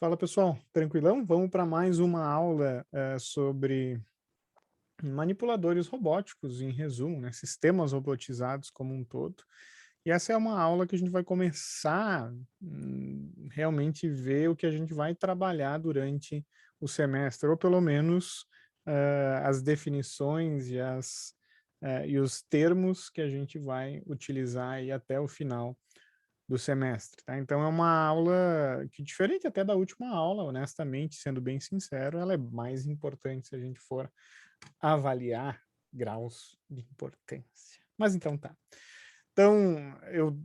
Fala pessoal, tranquilão? Vamos para mais uma aula sobre manipuladores robóticos, em resumo, né? Sistemas robotizados como um todo. E essa é uma aula que a gente vai começar realmente ver o que a gente vai trabalhar durante o semestre, ou pelo menos as definições e os termos que a gente vai utilizar aí até o final do semestre, tá? Então é uma aula que, diferente até da última aula, honestamente, sendo bem sincero, ela é mais importante se a gente for avaliar graus de importância. Mas então tá. Então, eu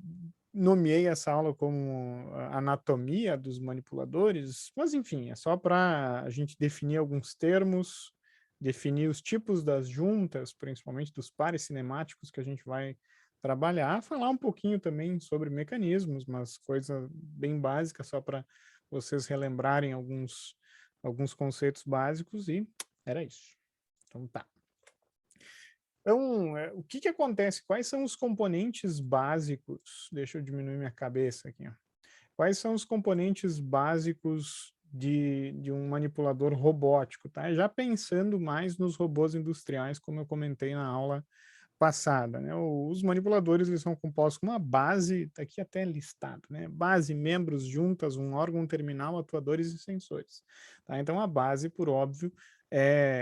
nomeei essa aula como anatomia dos manipuladores, mas enfim, é só para a gente definir alguns termos, definir os tipos das juntas, principalmente dos pares cinemáticos que a gente vai trabalhar, falar um pouquinho também sobre mecanismos, mas coisa bem básica, só para vocês relembrarem alguns conceitos básicos e era isso. Então tá. Então, o que que acontece? Quais são os componentes básicos? Deixa eu diminuir minha cabeça aqui, ó. Quais são os componentes básicos de um manipulador robótico, tá? Já pensando mais nos robôs industriais, como eu comentei na aula passada, né? Os manipuladores, eles são compostos com uma base, tá aqui até listado, né? Base, membros, juntas, um órgão terminal, atuadores e sensores, tá? Então, a base, por óbvio,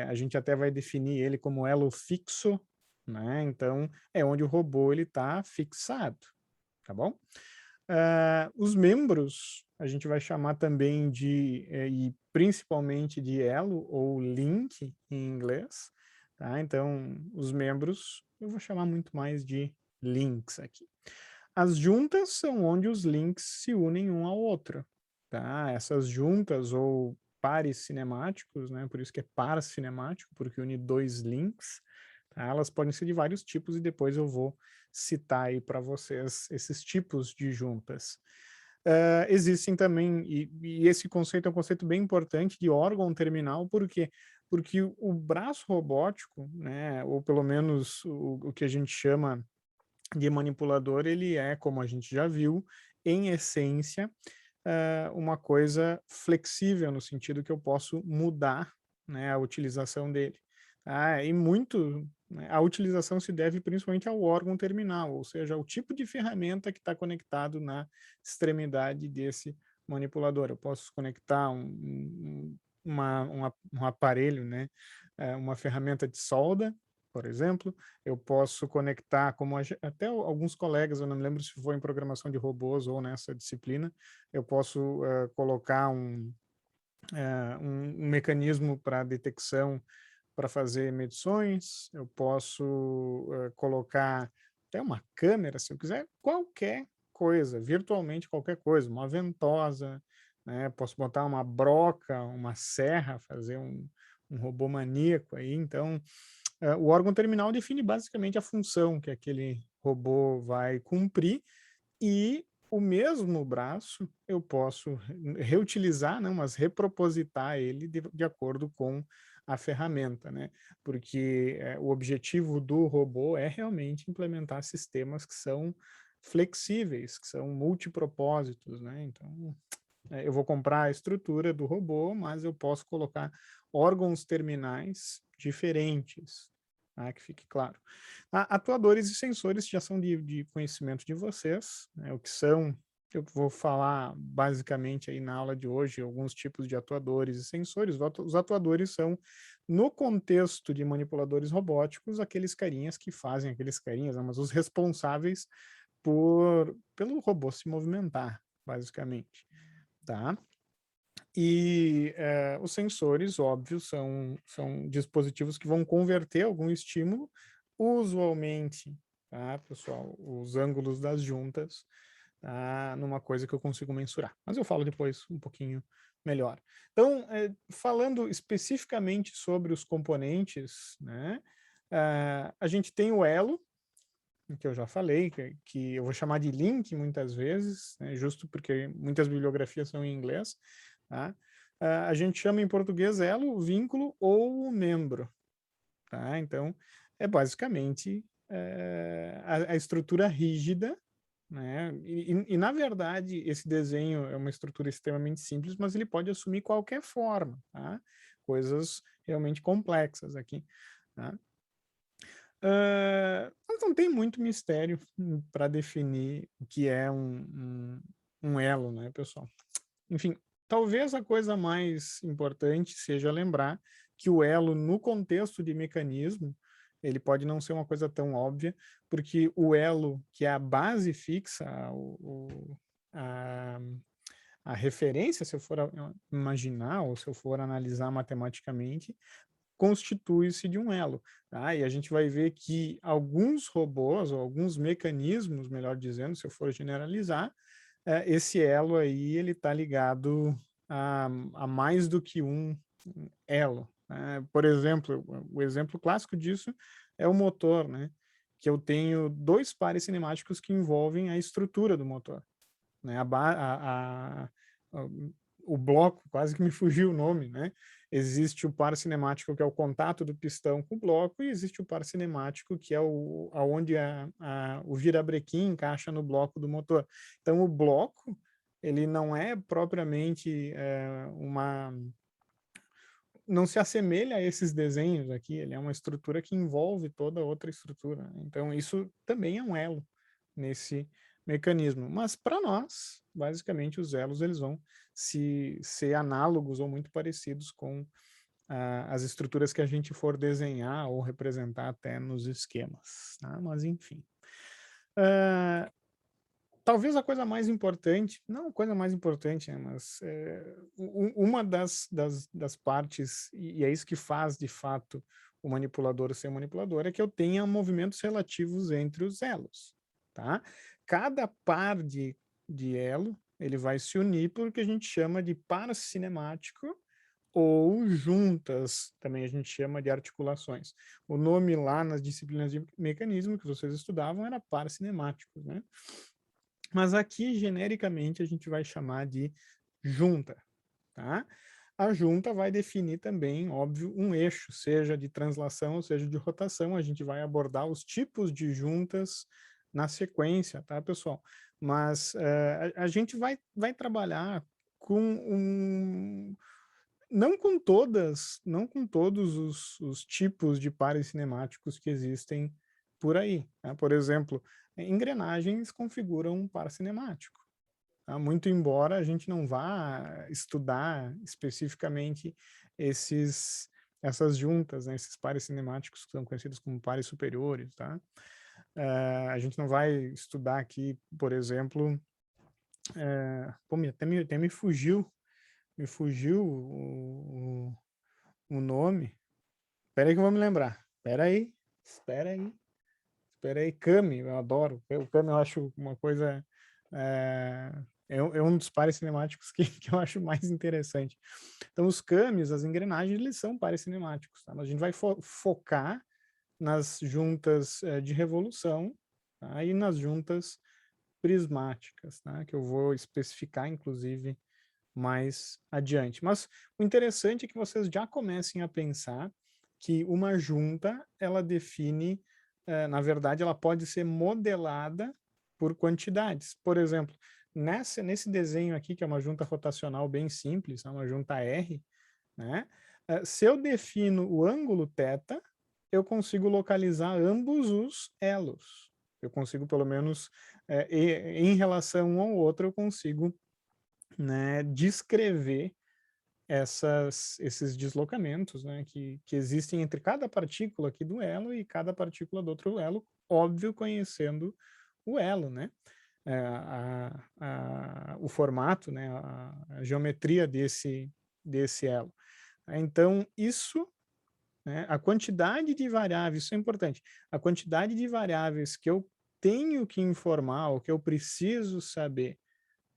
a gente até vai definir ele como elo fixo, né? Então, é onde o robô ele está fixado, tá bom? Os membros a gente vai chamar também e principalmente de elo ou link em inglês, tá? Então, os membros eu vou chamar muito mais de links aqui. As juntas são onde os links se unem um ao outro, tá? Essas juntas ou pares cinemáticos, né? Por isso que é par cinemático, porque une dois links, tá? Elas podem ser de vários tipos e depois eu vou citar aí para vocês esses tipos de juntas. Existem também, e esse conceito é um conceito bem importante de órgão terminal, por quê? Porque o braço robótico, né, ou pelo menos o que a gente chama de manipulador, ele é, como a gente já viu, em essência, uma coisa flexível, no sentido que eu posso mudar, né, a utilização dele. E muito, né, a utilização se deve principalmente ao órgão terminal, ou seja, ao tipo de ferramenta que está conectado na extremidade desse manipulador. Eu posso conectar um aparelho, né, uma ferramenta de solda, por exemplo, eu posso conectar, como até alguns colegas, eu não me lembro se foi em programação de robôs ou nessa disciplina, eu posso colocar um mecanismo para detecção para fazer medições, eu posso colocar até uma câmera, se eu quiser, qualquer coisa, virtualmente qualquer coisa, uma ventosa, né? Posso botar uma broca, uma serra, fazer um robô maníaco aí, então o órgão terminal define basicamente a função que aquele robô vai cumprir e o mesmo braço eu posso reutilizar, né, mas repropositar ele de acordo com a ferramenta, né? Porque o objetivo do robô é realmente implementar sistemas que são flexíveis, que são multipropósitos, né? Então, eu vou comprar a estrutura do robô, mas eu posso colocar órgãos terminais diferentes, tá? Que fique claro. Atuadores e sensores já são de conhecimento de vocês, né? O que são, eu vou falar basicamente aí na aula de hoje, alguns tipos de atuadores e sensores. Os atuadores são, no contexto de manipuladores robóticos, aqueles carinhas que fazem aqueles carinhas, né? Mas os responsáveis pelo robô se movimentar, basicamente, tá? E os sensores, óbvio, são dispositivos que vão converter algum estímulo, usualmente, tá, pessoal, os ângulos das juntas, tá, numa coisa que eu consigo mensurar. Mas eu falo depois um pouquinho melhor. Então, falando especificamente sobre os componentes, né, a gente tem o elo, que eu já falei, que eu vou chamar de link muitas vezes, né, justo porque muitas bibliografias são em inglês, tá? A gente chama em português elo, vínculo ou membro, tá? Então, é basicamente a estrutura rígida, né? Na verdade, esse desenho é uma estrutura extremamente simples, mas ele pode assumir qualquer forma, tá? Coisas realmente complexas aqui, tá? Mas não tem muito mistério para definir o que é um elo, né, pessoal? Enfim, talvez a coisa mais importante seja lembrar que o elo, no contexto de mecanismo, ele pode não ser uma coisa tão óbvia, porque o elo, que é a base fixa, a, a referência, se eu for imaginar ou se eu for analisar matematicamente, constitui-se de um elo. Tá? E a gente vai ver que alguns robôs, ou alguns mecanismos, melhor dizendo, se eu for generalizar, esse elo aí ele está ligado a mais do que um elo. Né? Por exemplo, o exemplo clássico disso é o motor, né? Que eu tenho dois pares cinemáticos que envolvem a estrutura do motor. Né? O bloco, quase que me fugiu o nome, né? Existe o par cinemático, que é o contato do pistão com o bloco, e existe o par cinemático, que é aonde o virabrequim encaixa no bloco do motor. Então, o bloco, ele não é propriamente não se assemelha a esses desenhos aqui, ele é uma estrutura que envolve toda outra estrutura. Então, isso também é um elo nesse mecanismo. Mas, para nós, basicamente, os elos eles vão ser análogos ou muito parecidos com as estruturas que a gente for desenhar ou representar até nos esquemas. Tá? Mas, enfim. Talvez a coisa mais importante, não a coisa mais importante, né, mas uma das partes, e é isso que faz de fato o manipulador ser manipulador, é que eu tenha movimentos relativos entre os elos, tá? Cada par de elo, ele vai se unir por que a gente chama de par cinemático, ou juntas, também a gente chama de articulações. O nome lá nas disciplinas de mecanismo que vocês estudavam era par cinemáticos, né? Mas aqui, genericamente, a gente vai chamar de junta, tá? A junta vai definir também, óbvio, um eixo, seja de translação ou seja de rotação. A gente vai abordar os tipos de juntas na sequência, tá, pessoal? Mas a gente vai trabalhar com não com todos os tipos de pares cinemáticos que existem por aí. Né? Por exemplo, engrenagens configuram um par cinemático. Tá? Muito embora a gente não vá estudar especificamente essas juntas, né? Esses pares cinemáticos que são conhecidos como pares superiores. Tá? A gente não vai estudar aqui, por exemplo, até me fugiu o nome. Espera aí que eu vou me lembrar. Espera aí. Kami, eu adoro. O Kami eu acho uma coisa... É, é um dos pares cinemáticos que eu acho mais interessante. Então, os Kamis, as engrenagens, eles são pares cinemáticos. Tá? Mas a gente vai focar nas juntas de revolução, tá? E nas juntas prismáticas, tá? Que eu vou especificar, inclusive, mais adiante. Mas o interessante é que vocês já comecem a pensar que uma junta, ela define, na verdade, ela pode ser modelada por quantidades. Por exemplo, nesse desenho aqui, que é uma junta rotacional bem simples, é uma junta R, né? Se eu defino o ângulo θ, eu consigo localizar ambos os elos. Eu consigo, pelo menos, em relação um ao outro, eu consigo, né, descrever esses deslocamentos, né, que existem entre cada partícula aqui do elo e cada partícula do outro elo, óbvio, conhecendo o elo, né? O formato, né, a geometria desse elo. Então, isso, né, a quantidade de variáveis, isso é importante, a quantidade de variáveis que eu tenho que informar, ou que eu preciso saber,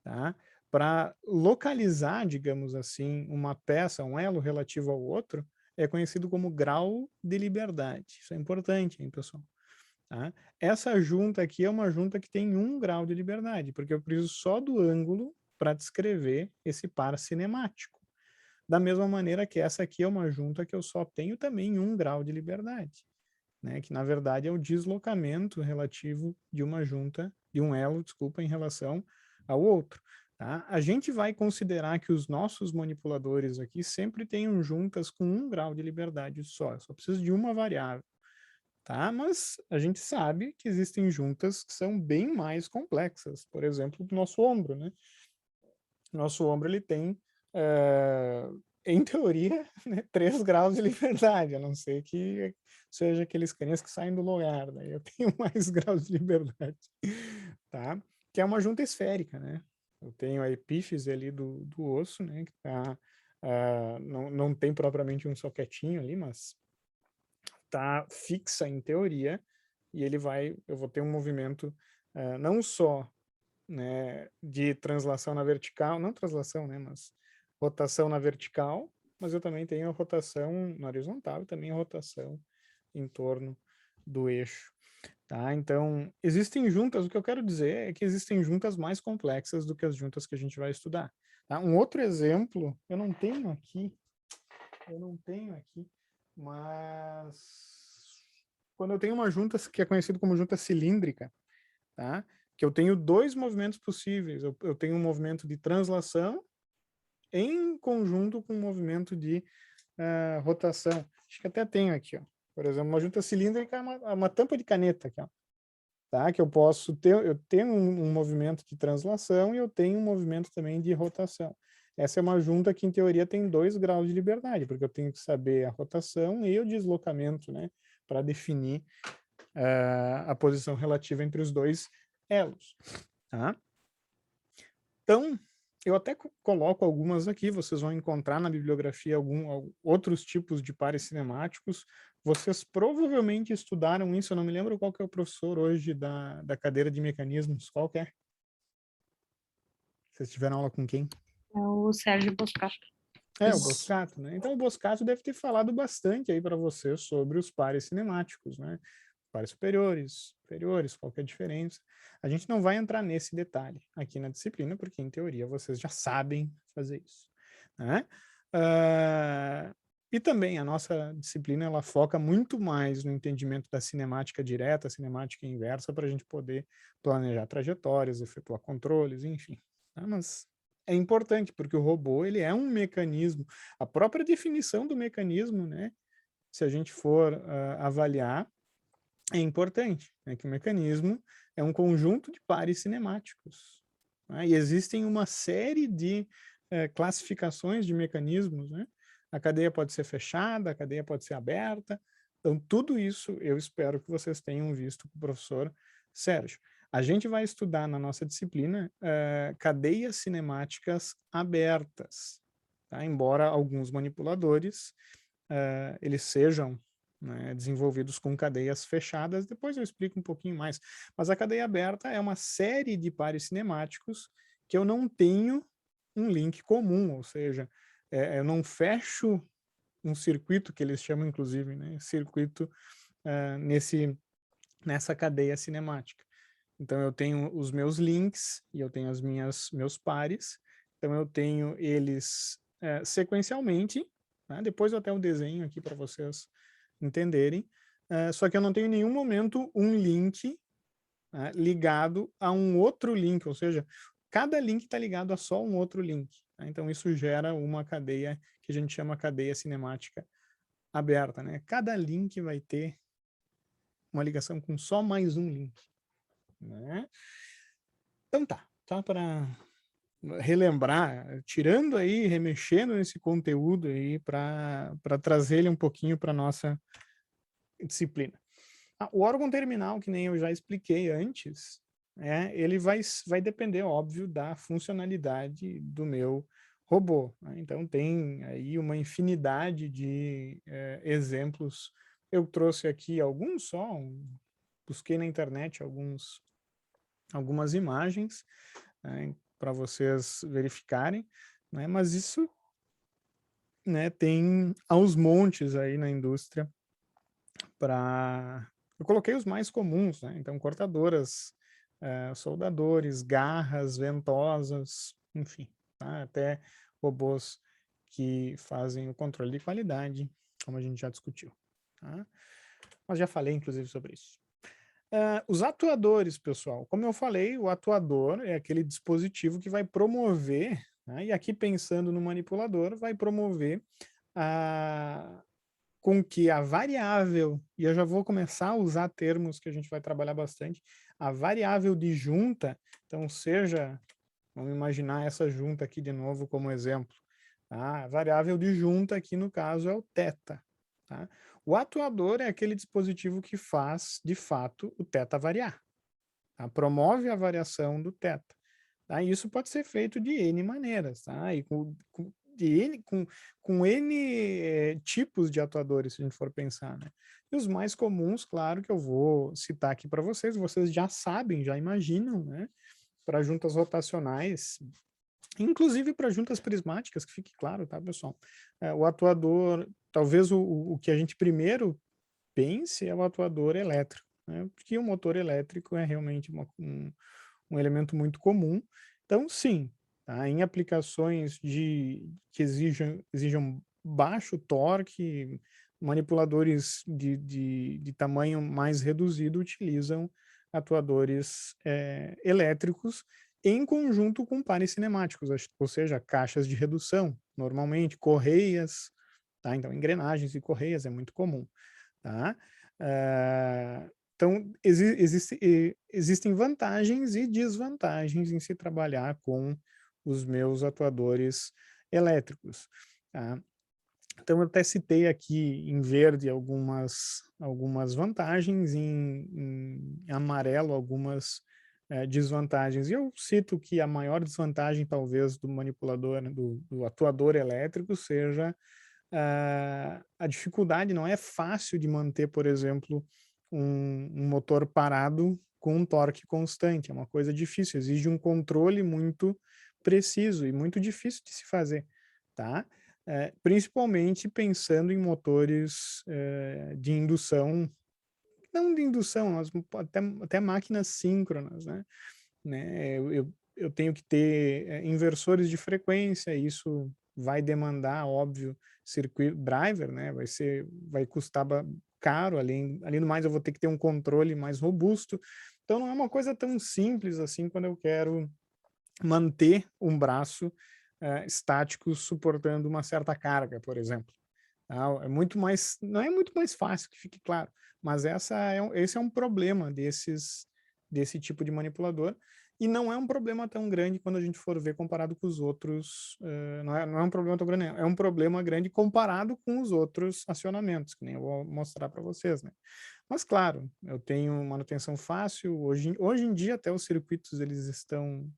tá? Para localizar, digamos assim, uma peça, um elo relativo ao outro, é conhecido como grau de liberdade. Isso é importante, hein, pessoal? Tá? Essa junta aqui é uma junta que tem 1 grau de liberdade, porque eu preciso só do ângulo para descrever esse par cinemático. Da mesma maneira que essa aqui é uma junta que eu só tenho também 1 grau de liberdade. né, que na verdade é o deslocamento relativo de uma junta, de um elo, desculpa, em relação ao outro. Tá? A gente vai considerar que os nossos manipuladores aqui sempre tenham juntas com 1 grau de liberdade só. Eu só preciso de uma variável. Tá? Mas a gente sabe que existem juntas que são bem mais complexas. Por exemplo, o nosso ombro, né? Nosso ombro ele tem, em teoria, né, 3 graus de liberdade, a não ser que seja aqueles caninhas que saem do lugar, daí eu tenho mais graus de liberdade, tá? Que é uma junta esférica, né? Eu tenho a epífise ali do osso, né? Que tá, não tem propriamente um soquetinho ali, mas tá fixa em teoria, e eu vou ter um movimento não só, né, de translação na vertical, não translação, né, mas rotação na vertical, mas eu também tenho a rotação na horizontal e também a rotação em torno do eixo, tá? Então, existem juntas, o que eu quero dizer é que existem juntas mais complexas do que as juntas que a gente vai estudar, tá? Um outro exemplo, eu não tenho aqui, mas quando eu tenho uma junta que é conhecida como junta cilíndrica, tá? Que eu tenho 2 movimentos possíveis. Eu tenho um movimento de translação em conjunto com um movimento de rotação. Acho que até tenho aqui, ó. Por exemplo, uma junta cilíndrica é uma tampa de caneta aqui, ó. Tá? Que eu tenho um movimento de translação e eu tenho um movimento também de rotação. Essa é uma junta que, em teoria, tem 2 graus de liberdade, porque eu tenho que saber a rotação e o deslocamento, né? Para definir a posição relativa entre os dois elos. Tá? Então, eu até coloco algumas aqui, vocês vão encontrar na bibliografia outros tipos de pares cinemáticos. Vocês provavelmente estudaram isso, eu não me lembro qual que é o professor hoje da cadeira de mecanismos, qual que é? Vocês tiveram aula com quem? É o Sérgio Boscato. O Boscato, né? Então o Boscato deve ter falado bastante aí para vocês sobre os pares cinemáticos, né? Pares superiores, inferiores, qual que é a diferença. A gente não vai entrar nesse detalhe aqui na disciplina, porque em teoria vocês já sabem fazer isso, né? E também a nossa disciplina ela foca muito mais no entendimento da cinemática direta, cinemática inversa, para a gente poder planejar trajetórias, efetuar controles, enfim. Tá? Mas é importante, porque o robô ele é um mecanismo, a própria definição do mecanismo, né? Se a gente for avaliar, é importante, né, que o mecanismo é um conjunto de pares cinemáticos. Né, e existem uma série de classificações de mecanismos. Né? A cadeia pode ser fechada, a cadeia pode ser aberta. Então, tudo isso eu espero que vocês tenham visto com o professor Sérgio. A gente vai estudar na nossa disciplina cadeias cinemáticas abertas, tá? Embora alguns manipuladores eles sejam, né, desenvolvidos com cadeias fechadas, depois eu explico um pouquinho mais. Mas a cadeia aberta é uma série de pares cinemáticos que eu não tenho um link comum, ou seja, eu não fecho um circuito, que eles chamam inclusive, né, circuito nessa cadeia cinemática. Então eu tenho os meus links e eu tenho meus pares, então eu tenho eles sequencialmente, né? Depois eu até o desenho aqui para vocês entenderem, só que eu não tenho em nenhum momento um link ligado a um outro link, ou seja, cada link está ligado a só um outro link. Né? Então isso gera uma cadeia que a gente chama cadeia cinemática aberta. Né? Cada link vai ter uma ligação com só mais um link. Né? Então tá para relembrar, tirando aí, remexendo nesse conteúdo aí para trazer ele um pouquinho para nossa disciplina. O órgão terminal, que nem eu já expliquei antes, ele vai depender, óbvio, da funcionalidade do meu robô. Né? Então tem aí uma infinidade de exemplos. Eu trouxe aqui alguns só, busquei na internet algumas imagens, né, para vocês verificarem, né, mas isso, né, tem aos montes aí na indústria para... Eu coloquei os mais comuns, né, então cortadoras, soldadores, garras, ventosas, enfim, tá, até robôs que fazem o controle de qualidade, como a gente já discutiu. Tá? mas já falei, inclusive, sobre isso. Os atuadores, pessoal, como eu falei, o atuador é aquele dispositivo que vai promover, né, e aqui pensando no manipulador, vai promover a, com que a variável, e eu já vou começar a usar termos que a gente vai trabalhar bastante, a variável de junta, então seja, vamos imaginar essa junta aqui de novo como exemplo, tá? A variável de junta aqui no caso é o θ, tá? O atuador é aquele dispositivo que faz, de fato, o θ variar, tá? Promove a variação do θ. Tá? Isso pode ser feito de N maneiras, tá? E com N tipos de atuadores, se a gente for pensar, né? E os mais comuns, claro, que eu vou citar aqui para vocês já sabem, já imaginam, né? Para juntas rotacionais, inclusive para juntas prismáticas, que fique claro, tá, pessoal? O atuador, talvez o que a gente primeiro pense é o atuador elétrico, né? Porque o motor elétrico é realmente um elemento muito comum. Então, sim, tá? Em aplicações que exijam baixo torque, manipuladores de tamanho mais reduzido utilizam atuadores elétricos em conjunto com pares cinemáticos, ou seja, caixas de redução, normalmente, correias, tá? Então, engrenagens e correias é muito comum. Tá? Então, existem vantagens e desvantagens em se trabalhar com os meus atuadores elétricos. Tá? Então, eu até citei aqui em verde algumas vantagens, em amarelo algumas desvantagens. E eu cito que a maior desvantagem, talvez, do manipulador, né, do atuador elétrico, seja a dificuldade. Não é fácil de manter, por exemplo, um motor parado com um torque constante. É uma coisa difícil, exige um controle muito preciso e muito difícil de se fazer, tá? Principalmente pensando em motores de indução, não de indução, mas até máquinas síncronas, né? Eu tenho que ter inversores de frequência, isso vai demandar, óbvio, circuito driver, né? Vai custar caro, além do mais eu vou ter que ter um controle mais robusto. Então não é uma coisa tão simples assim quando eu quero manter um braço estático suportando uma certa carga, por exemplo. Tá? Não é muito mais fácil, que fique claro, mas esse é um problema desse tipo de manipulador, e não é um problema tão grande quando a gente for ver comparado com os outros, não é um problema tão grande, é um problema grande comparado com os outros acionamentos, que nem eu vou mostrar para vocês, né? Mas claro, eu tenho manutenção fácil, hoje em dia até os circuitos eles estão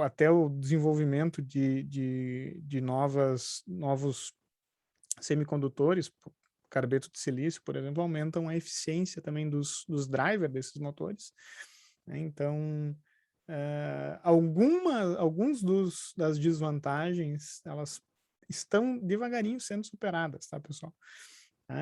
até o desenvolvimento de novos semicondutores, carbeto de silício, por exemplo, aumentam a eficiência também dos drivers desses motores, né? Então, alguns das desvantagens, elas estão devagarinho sendo superadas, tá, pessoal?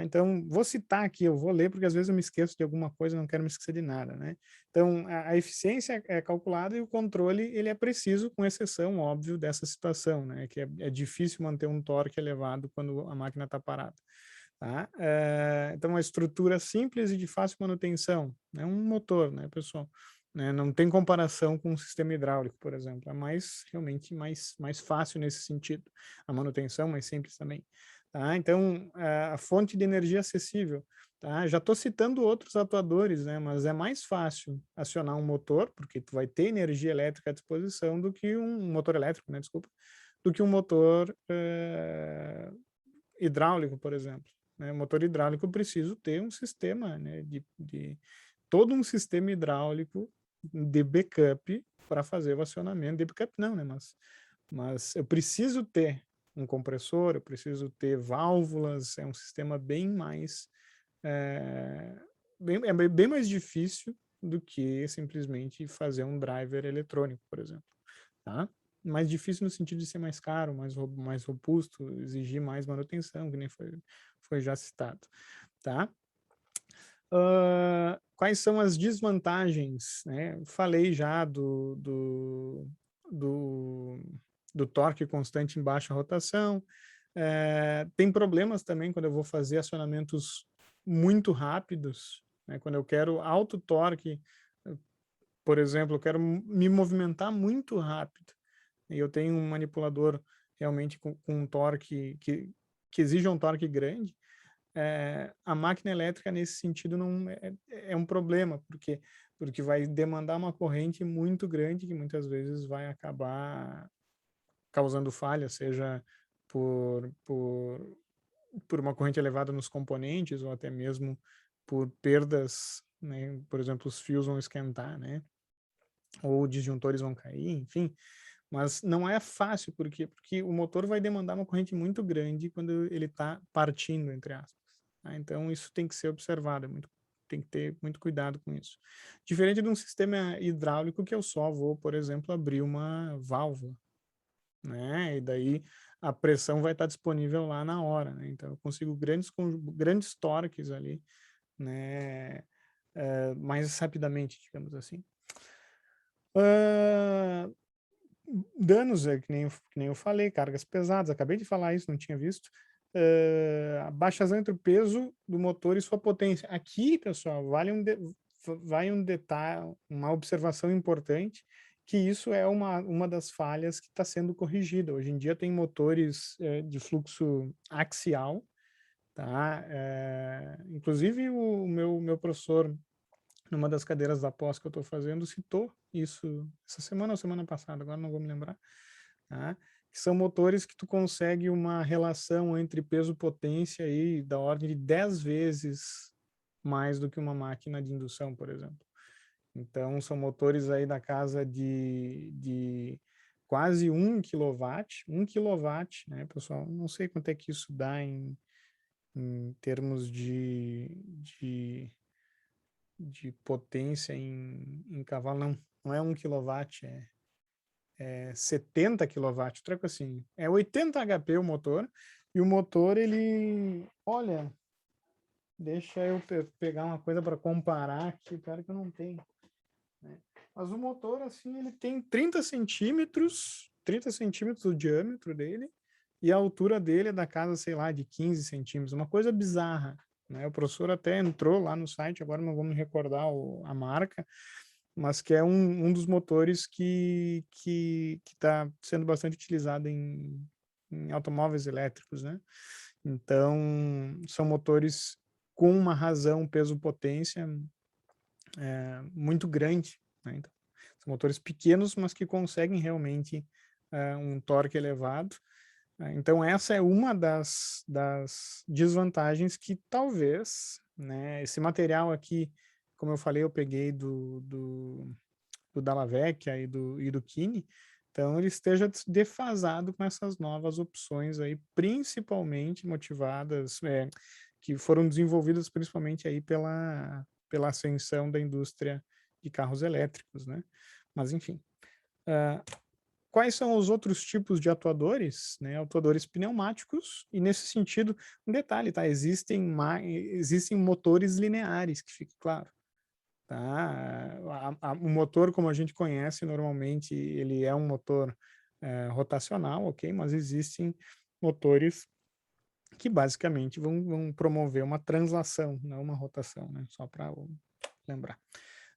Então, vou citar aqui, eu vou ler, porque às vezes eu me esqueço de alguma coisa, não quero me esquecer de nada, né? Então, a eficiência é calculada e o controle, ele é preciso, com exceção, óbvio, dessa situação, né? Que é difícil manter um torque elevado quando a máquina está parada. Tá? Então, uma estrutura simples e de fácil manutenção, né? Um motor, né, pessoal? Né? Não tem comparação com um sistema hidráulico, por exemplo. É realmente mais fácil nesse sentido. A manutenção mais simples também. Tá? Então, a fonte de energia acessível. Tá? Já estou citando outros atuadores, né? Mas é mais fácil acionar um motor, porque tu vai ter energia elétrica à disposição, do que um motor elétrico, né? Desculpa, do que um motor hidráulico, por exemplo. Né? Motor hidráulico, eu preciso ter um sistema, né? Todo um sistema hidráulico de backup para fazer o acionamento. De backup não, né? Mas eu preciso ter um compressor, eu preciso ter válvulas, é um sistema bem mais bem mais difícil do que simplesmente fazer um driver eletrônico, por exemplo, tá? Mais difícil no sentido de ser mais caro, mais robusto, exigir mais manutenção, que nem foi já citado, tá? Quais são as desvantagens, né? Falei já do torque constante em baixa rotação, Tem problemas também quando eu vou fazer acionamentos muito rápidos, né? Quando eu quero alto torque, por exemplo, eu quero me movimentar muito rápido, e eu tenho um manipulador realmente com um torque que exige um torque grande. A máquina elétrica nesse sentido não é um problema, porque vai demandar uma corrente muito grande que muitas vezes vai acabar causando falha, seja por, por, por uma corrente elevada nos componentes ou até mesmo por perdas, né? Por exemplo, os fios vão esquentar, né? Ou disjuntores vão cair, enfim. Mas não é fácil, por quê? Porque o motor vai demandar uma corrente muito grande quando ele está partindo, entre aspas. Tá? Então, isso tem que ser observado, tem que ter muito cuidado com isso. Diferente de um sistema hidráulico que eu só vou, por exemplo, abrir uma válvula, né? E daí a pressão vai estar disponível lá na hora, né? Então, eu consigo grandes torques ali, né? Mais rapidamente, digamos assim. Uh, Danos, que nem eu falei, cargas pesadas, acabei de falar isso, não tinha visto. Baixas entre o peso do motor e sua potência. Aqui, pessoal, vai um detalhe, uma observação importante, que isso é uma das falhas que está sendo corrigida. Hoje em dia tem motores de fluxo axial, tá? Inclusive o meu professor, numa das cadeiras da pós que eu estou fazendo, citou isso essa semana ou semana passada, agora não vou me lembrar, tá? Que são motores que tu consegue uma relação entre peso e potência aí da ordem de 10 vezes mais do que uma máquina de indução, por exemplo. Então, são motores aí da casa de quase 1 kW, 1 kW, né, pessoal? Não sei quanto é que isso dá em termos de potência em cavalo, não é 1 kW, é 70 kW, troca assim, é 80 HP o motor, e o motor, ele, olha, deixa eu pegar uma coisa para comparar aqui, claro que eu não tenho, né? Mas o motor, assim, ele tem 30 centímetros o diâmetro dele, e a altura dele é da casa, sei lá, de 15 centímetros, uma coisa bizarra, né? O professor até entrou lá no site, agora não vou me recordar a marca, mas que é um dos motores que está sendo bastante utilizado em automóveis elétricos, né? Então, são motores com uma razão peso-potência muito grande, né? Então, são motores pequenos, mas que conseguem realmente um torque elevado. Então, essa é uma das desvantagens que talvez, né, esse material aqui, como eu falei, eu peguei do Dalla Vecchia e do Kini, então ele esteja defasado com essas novas opções aí, principalmente motivadas, que foram desenvolvidas principalmente aí pela ascensão da indústria de carros elétricos, né? Mas enfim. Quais são os outros tipos de atuadores, né? Atuadores pneumáticos, e nesse sentido, um detalhe, tá? Existem motores lineares, que fique claro. Tá? O motor, como a gente conhece, normalmente ele é um motor rotacional, ok? Mas existem motores que basicamente vão promover uma translação, não uma rotação, né? Só para lembrar,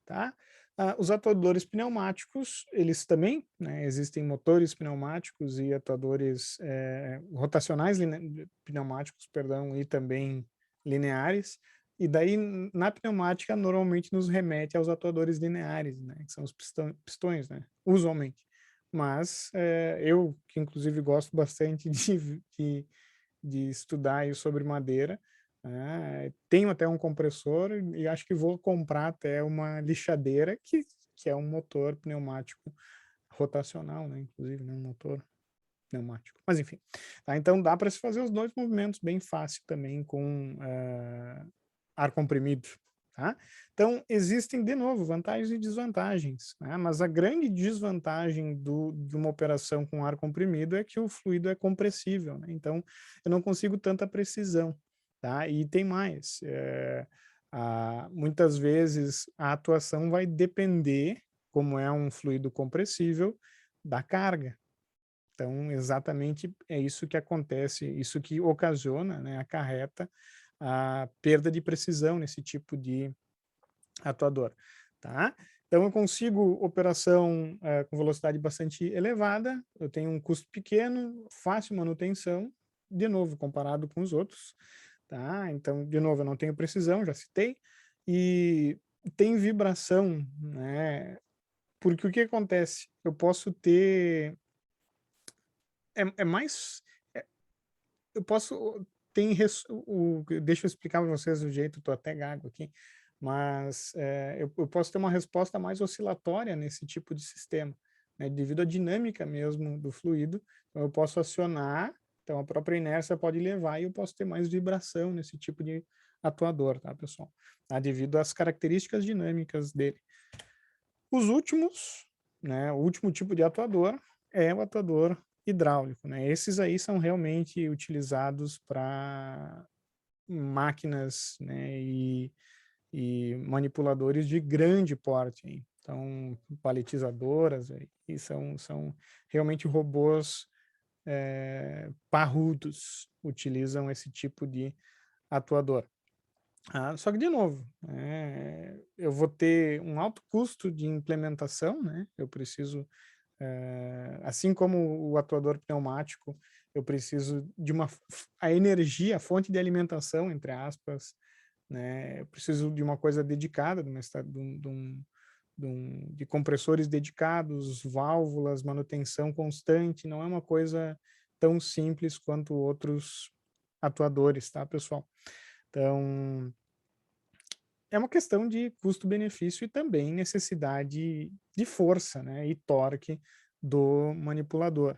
tá? Os atuadores pneumáticos, eles também, né? Existem motores pneumáticos e atuadores rotacionais pneumáticos, perdão, e também lineares. E daí, na pneumática, normalmente nos remete aos atuadores lineares, né? Que são os pistões, né? Usualmente. Mas eu, que inclusive gosto bastante de estudar aí sobre madeira, tenho até um compressor e acho que vou comprar até uma lixadeira que é um motor pneumático rotacional, né? Inclusive, né? Um motor pneumático. Mas enfim, tá? Então dá para se fazer os dois movimentos bem fácil também com ar comprimido, tá? Então existem, de novo, vantagens e desvantagens, né? Mas a grande desvantagem de uma operação com ar comprimido é que o fluido é compressível, né? Então eu não consigo tanta precisão, tá? E tem mais, muitas vezes a atuação vai depender, como é um fluido compressível, da carga, Então, exatamente é isso que acontece, isso que ocasiona, né, acarreta a perda de precisão nesse tipo de atuador, tá? Então eu consigo operação com velocidade bastante elevada, eu tenho um custo pequeno, fácil manutenção, de novo, comparado com os outros, tá? Então, de novo, eu não tenho precisão, já citei, e tem vibração, né? Porque o que acontece? Eu posso ter. É mais. é- eu posso. Tem deixa eu explicar para vocês do jeito, estou até gago aqui, mas eu posso ter uma resposta mais oscilatória nesse tipo de sistema, né, devido à dinâmica mesmo do fluido. Então, eu posso acionar, então a própria inércia pode levar e eu posso ter mais vibração nesse tipo de atuador, tá, pessoal? Tá, devido às características dinâmicas dele. Os últimos, né, o último tipo de atuador é o atuador hidráulico, né? Esses aí são realmente utilizados para máquinas, né, e manipuladores de grande porte, hein? Então, paletizadoras, e são realmente robôs parrudos, utilizam esse tipo de atuador. Só que, de novo, eu vou ter um alto custo de implementação, né? Eu preciso, assim como o atuador pneumático, eu preciso de a energia, a fonte de alimentação, entre aspas, né? Eu preciso de uma coisa dedicada, de compressores dedicados, válvulas, manutenção constante, não é uma coisa tão simples quanto outros atuadores, tá, pessoal? Então, é uma questão de custo-benefício e também necessidade de força, né, e torque do manipulador,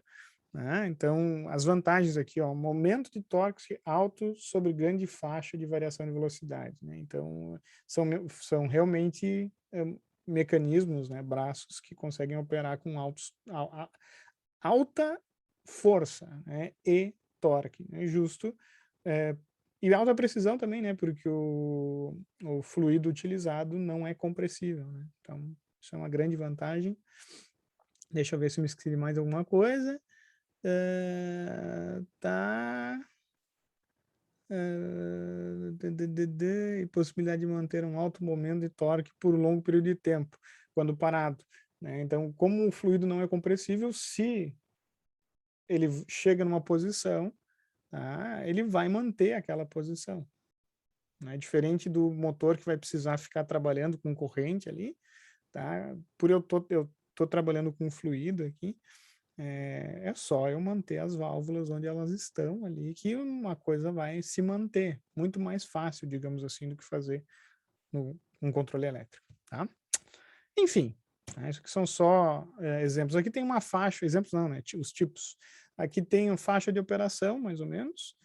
né? Então, as vantagens aqui, ó, momento de torque alto sobre grande faixa de variação de velocidade, né? Então, são realmente mecanismos, né, braços que conseguem operar com alta força, né, e torque, né, justo, é, e alta precisão também, né, porque o fluido utilizado não é compressível, né? Então, isso é uma grande vantagem. Deixa eu ver se eu me esqueci de mais alguma coisa. Tá. E possibilidade de manter um alto momento de torque por um longo período de tempo, quando parado, né? Então, como o fluido não é compressível, se ele chega numa posição, tá, ele vai manter aquela posição, né? Diferente do motor que vai precisar ficar trabalhando com corrente ali, tá? Por eu tô trabalhando com fluido aqui, é só eu manter as válvulas onde elas estão ali, que uma coisa vai se manter muito mais fácil, digamos assim, do que fazer um controle elétrico, tá? Enfim, né, isso aqui são só exemplos. Aqui tem uma faixa, exemplos não, né? Os tipos. Aqui tem uma faixa de operação, mais ou menos,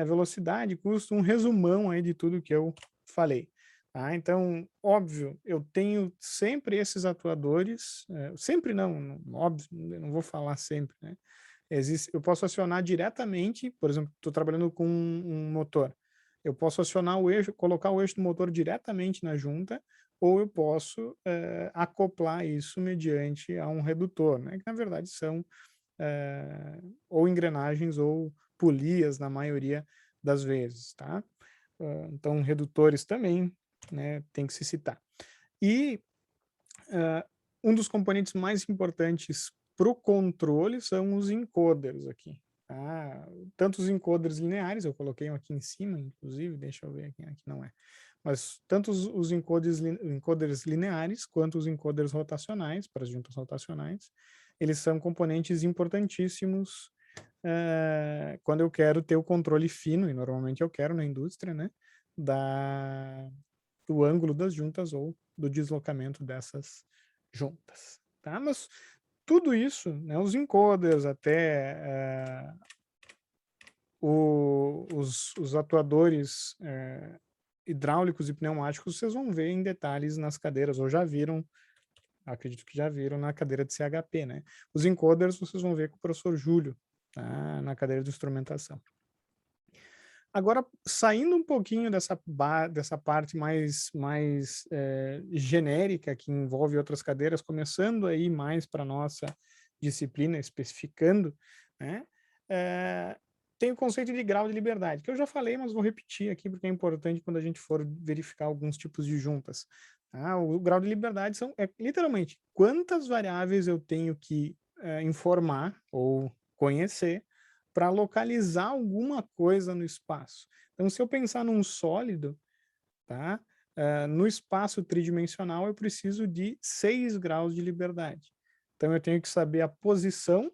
velocidade, custo, um resumão aí de tudo que eu falei. Tá? Então, óbvio, eu tenho sempre esses atuadores, sempre não, óbvio, eu não vou falar sempre, né? Eu posso acionar diretamente, por exemplo, estou trabalhando com um motor, eu posso acionar o eixo, colocar o eixo do motor diretamente na junta, ou eu posso acoplar isso mediante a um redutor, né? Que na verdade são ou engrenagens ou polias na maioria das vezes, tá? Então, redutores também, né, tem que se citar. E um dos componentes mais importantes para o controle são os encoders aqui. Tá? Tanto os encoders lineares, eu coloquei um aqui em cima, inclusive, deixa eu ver aqui não é. Mas tanto os encoders lineares quanto os encoders rotacionais, para as juntas rotacionais, eles são componentes importantíssimos quando eu quero ter o controle fino, e normalmente eu quero na indústria, né, do ângulo das juntas ou do deslocamento dessas juntas, tá? Mas tudo isso, né, os encoders até os atuadores hidráulicos e pneumáticos, vocês vão ver em detalhes nas cadeiras, ou já viram, acredito que já viram na cadeira de CHP, né? Os encoders vocês vão ver com o professor Júlio, tá? Na cadeira de instrumentação. Agora, saindo um pouquinho dessa parte mais genérica, que envolve outras cadeiras, começando aí mais para a nossa disciplina especificando, né, tem o conceito de grau de liberdade, que eu já falei, mas vou repetir aqui porque é importante quando a gente for verificar alguns tipos de juntas. Tá? O grau de liberdade é literalmente quantas variáveis eu tenho que informar ou conhecer para localizar alguma coisa no espaço. Então, se eu pensar num sólido, tá? No espaço tridimensional, eu preciso de 6 graus de liberdade. Então, eu tenho que saber a posição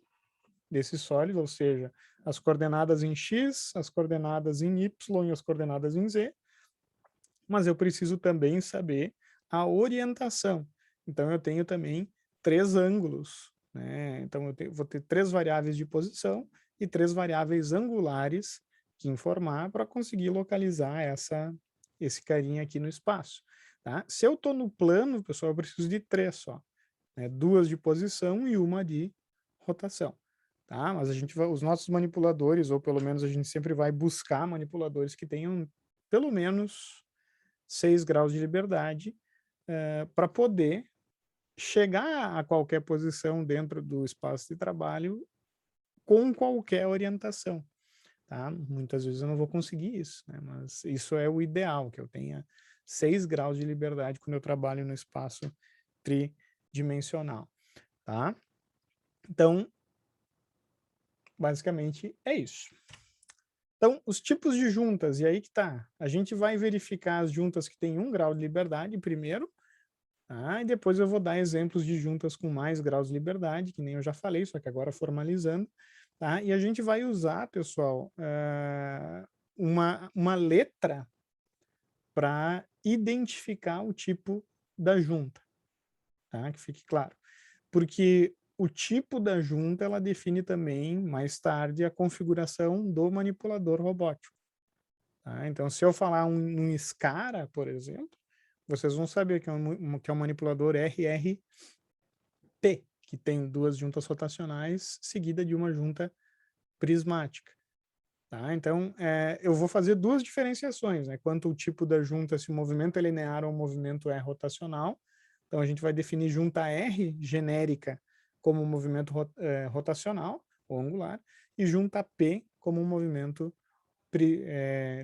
desse sólido, ou seja, as coordenadas em x, as coordenadas em y e as coordenadas em z, mas eu preciso também saber a orientação. Então, eu tenho também 3 ângulos, né? Então, vou ter 3 variáveis de posição e 3 variáveis angulares que informar para conseguir localizar esse carinha aqui no espaço. Tá? Se eu estou no plano, pessoal, eu preciso de 3 só. Né? 2 de posição e uma de rotação. Tá? Mas os nossos manipuladores, ou pelo menos a gente sempre vai buscar manipuladores que tenham pelo menos 6 graus de liberdade para poder chegar a qualquer posição dentro do espaço de trabalho com qualquer orientação. Tá? Muitas vezes eu não vou conseguir isso, né? Mas isso é o ideal, que eu tenha 6 graus de liberdade quando eu trabalho no espaço tridimensional. Tá? Então, basicamente é isso. Então, os tipos de juntas, e aí que tá. A gente vai verificar as juntas que têm 1 grau de liberdade primeiro, tá? E depois eu vou dar exemplos de juntas com mais graus de liberdade, que nem eu já falei, só que agora formalizando. Tá? E a gente vai usar, pessoal, uma letra para identificar o tipo da junta. Tá? Que fique claro. Porque o tipo da junta, ela define também, mais tarde, a configuração do manipulador robótico. Tá? Então, se eu falar um SCARA, por exemplo, vocês vão saber que é um manipulador RRT, que tem 2 juntas rotacionais seguida de uma junta prismática. Tá? Então, eu vou fazer 2 diferenciações, né? Quanto o tipo da junta, se o movimento é linear ou o movimento é rotacional. Então, a gente vai definir junta R genérica como um movimento rotacional ou angular e junta P como um movimento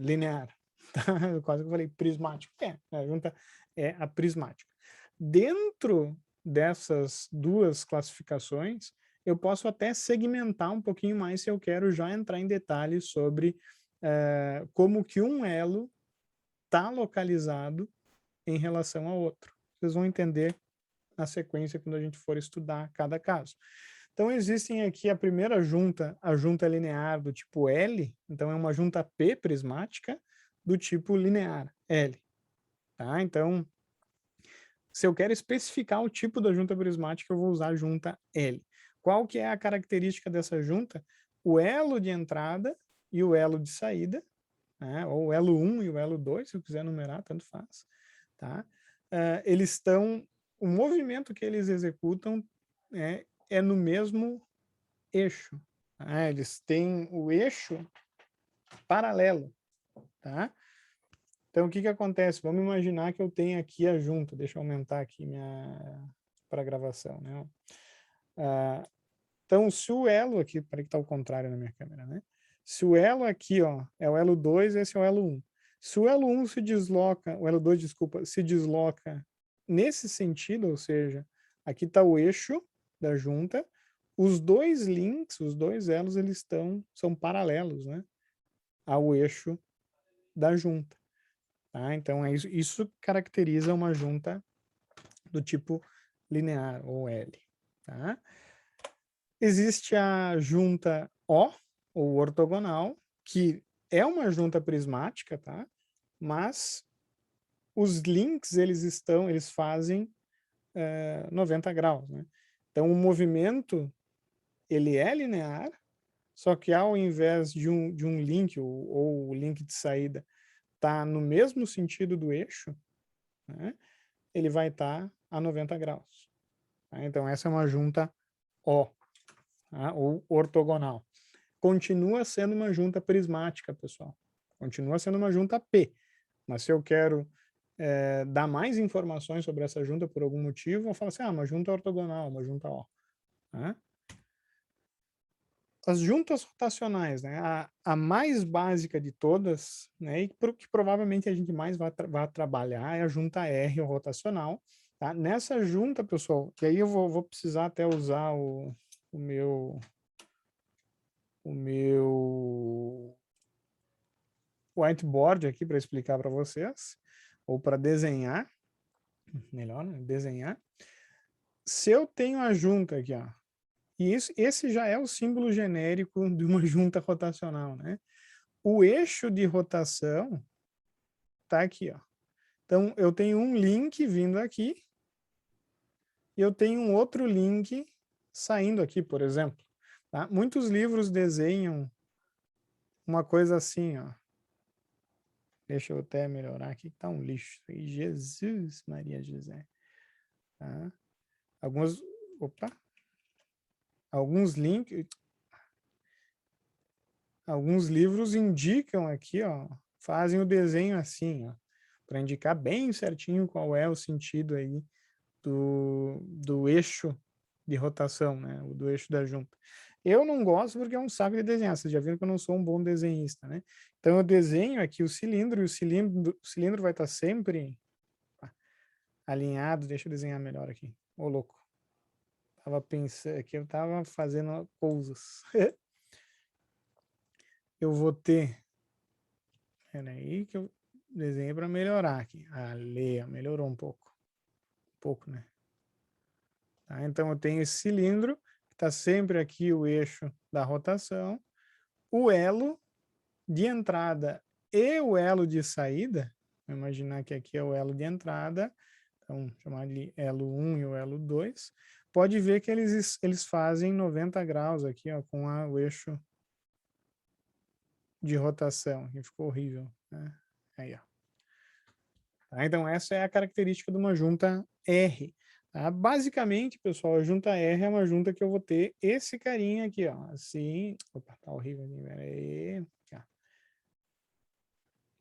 linear. Tá? Quase que eu falei prismático. A junta é a prismática. Dentro dessas 2 classificações, eu posso até segmentar um pouquinho mais se eu quero já entrar em detalhes sobre como que um elo está localizado em relação ao outro. Vocês vão entender na sequência quando a gente for estudar cada caso. Então, existem aqui a primeira junta, a junta linear do tipo L, então é uma junta P prismática do tipo linear, L. Tá? Então, se eu quero especificar o tipo da junta prismática, eu vou usar a junta L. Qual que é a característica dessa junta? O elo de entrada e o elo de saída, né? Ou o elo 1 e o elo 2, se eu quiser numerar, tanto faz. Tá? Eles estão, o movimento que eles executam é no mesmo eixo. Tá? Eles têm o eixo paralelo. Tá? Então, o que que acontece? Vamos imaginar que eu tenho aqui a junta. Deixa eu aumentar aqui para a gravação. Né? Então, se o elo aqui, para que está ao contrário na minha câmera, né? Se o elo aqui, ó, é o elo 2, esse é o elo 1. Se o elo 1 se desloca, o elo 2, desculpa, se desloca nesse sentido, ou seja, aqui está o eixo da junta, os 2 links, os 2 elos, eles são paralelos, né, ao eixo da junta. Tá? Então, isso caracteriza uma junta do tipo linear, ou L. Tá? Existe a junta O, ou ortogonal, que é uma junta prismática, tá? Mas os links, eles fazem 90 graus, né? Então, o movimento, ele é linear, só que ao invés de um link, ou o link de saída, tá no mesmo sentido do eixo, né? Ele vai estar a 90 graus. Tá? Então, essa é uma junta O, tá? Ou ortogonal. Continua sendo uma junta prismática, pessoal. Continua sendo uma junta P. Mas se eu quero dar mais informações sobre essa junta por algum motivo, eu falo assim, uma junta ortogonal, uma junta O. Tá? as juntas rotacionais, né? A mais básica de todas, né? E que provavelmente a gente mais vai trabalhar é a junta R rotacional, tá? Nessa junta, pessoal, que aí eu vou precisar até usar o meu whiteboard aqui para explicar para vocês, ou para desenhar, melhor, né? Desenhar. Se eu tenho a junta aqui, ó, e esse já é o símbolo genérico de uma junta rotacional, né? O eixo de rotação tá aqui, ó. Então, eu tenho um link vindo aqui e eu tenho um outro link saindo aqui, por exemplo. Tá? Muitos livros desenham uma coisa assim, ó. Deixa eu até melhorar aqui, que tá um lixo. Jesus Maria José. Tá? Opa, alguns links, alguns livros indicam aqui, ó, fazem o desenho assim, ó, para indicar bem certinho qual é o sentido aí do eixo de rotação, né, do eixo da junta. Eu não gosto porque é um saco de desenhar, vocês já viram que eu não sou um bom desenhista, né? Então eu desenho aqui o cilindro e o cilindro vai estar sempre alinhado. Deixa eu desenhar melhor aqui. Ô, louco. Tava pensando aqui, eu tava fazendo coisas. Eu vou ter. Peraí que eu desenhei para melhorar aqui. Ali, melhorou um pouco. Um pouco, né? Tá? Então eu tenho esse cilindro, que está sempre aqui o eixo da rotação, o elo de entrada e o elo de saída. Vou imaginar que aqui é o elo de entrada, então chamar de elo 1 e o elo 2. Pode ver que eles fazem 90 graus aqui, ó, com o eixo de rotação, que ficou horrível, né? Aí, ó. Tá? Então, essa é a característica de uma junta R. Tá? Basicamente, pessoal, a junta R é uma junta que eu vou ter esse carinha aqui, ó, assim. Opa, tá horrível aqui, peraí. Aqui, ó.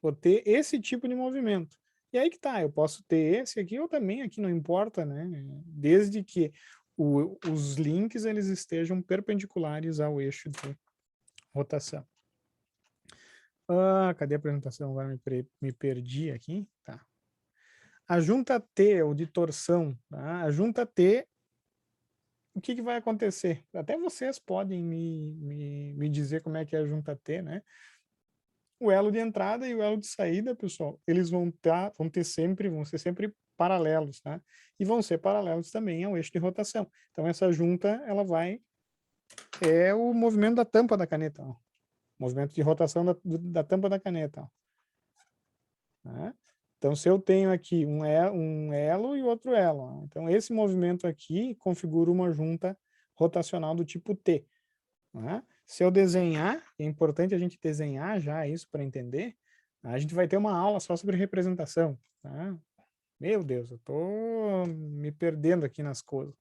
Vou ter esse tipo de movimento. E aí que tá, eu posso ter esse aqui ou também aqui, não importa, né? Desde que os links eles estejam perpendiculares ao eixo de rotação. Cadê a apresentação? Agora me perdi aqui. Tá. A junta T, ou de torção, tá? A junta T, o que vai acontecer? Até vocês podem me dizer como é que é a junta T, né? O elo de entrada e o elo de saída, pessoal, eles vão ser sempre paralelos, tá? E vão ser paralelos também ao eixo de rotação. Então, essa junta, ela é o movimento da tampa da caneta, ó. Movimento de rotação da tampa da caneta, ó. Tá? Então, se eu tenho aqui um elo e outro elo, ó. Então, esse movimento aqui configura uma junta rotacional do tipo T. Né? Se eu desenhar, é importante a gente desenhar já isso para entender, a gente vai ter uma aula só sobre representação. Tá? Meu Deus, eu estou me perdendo aqui nas coisas.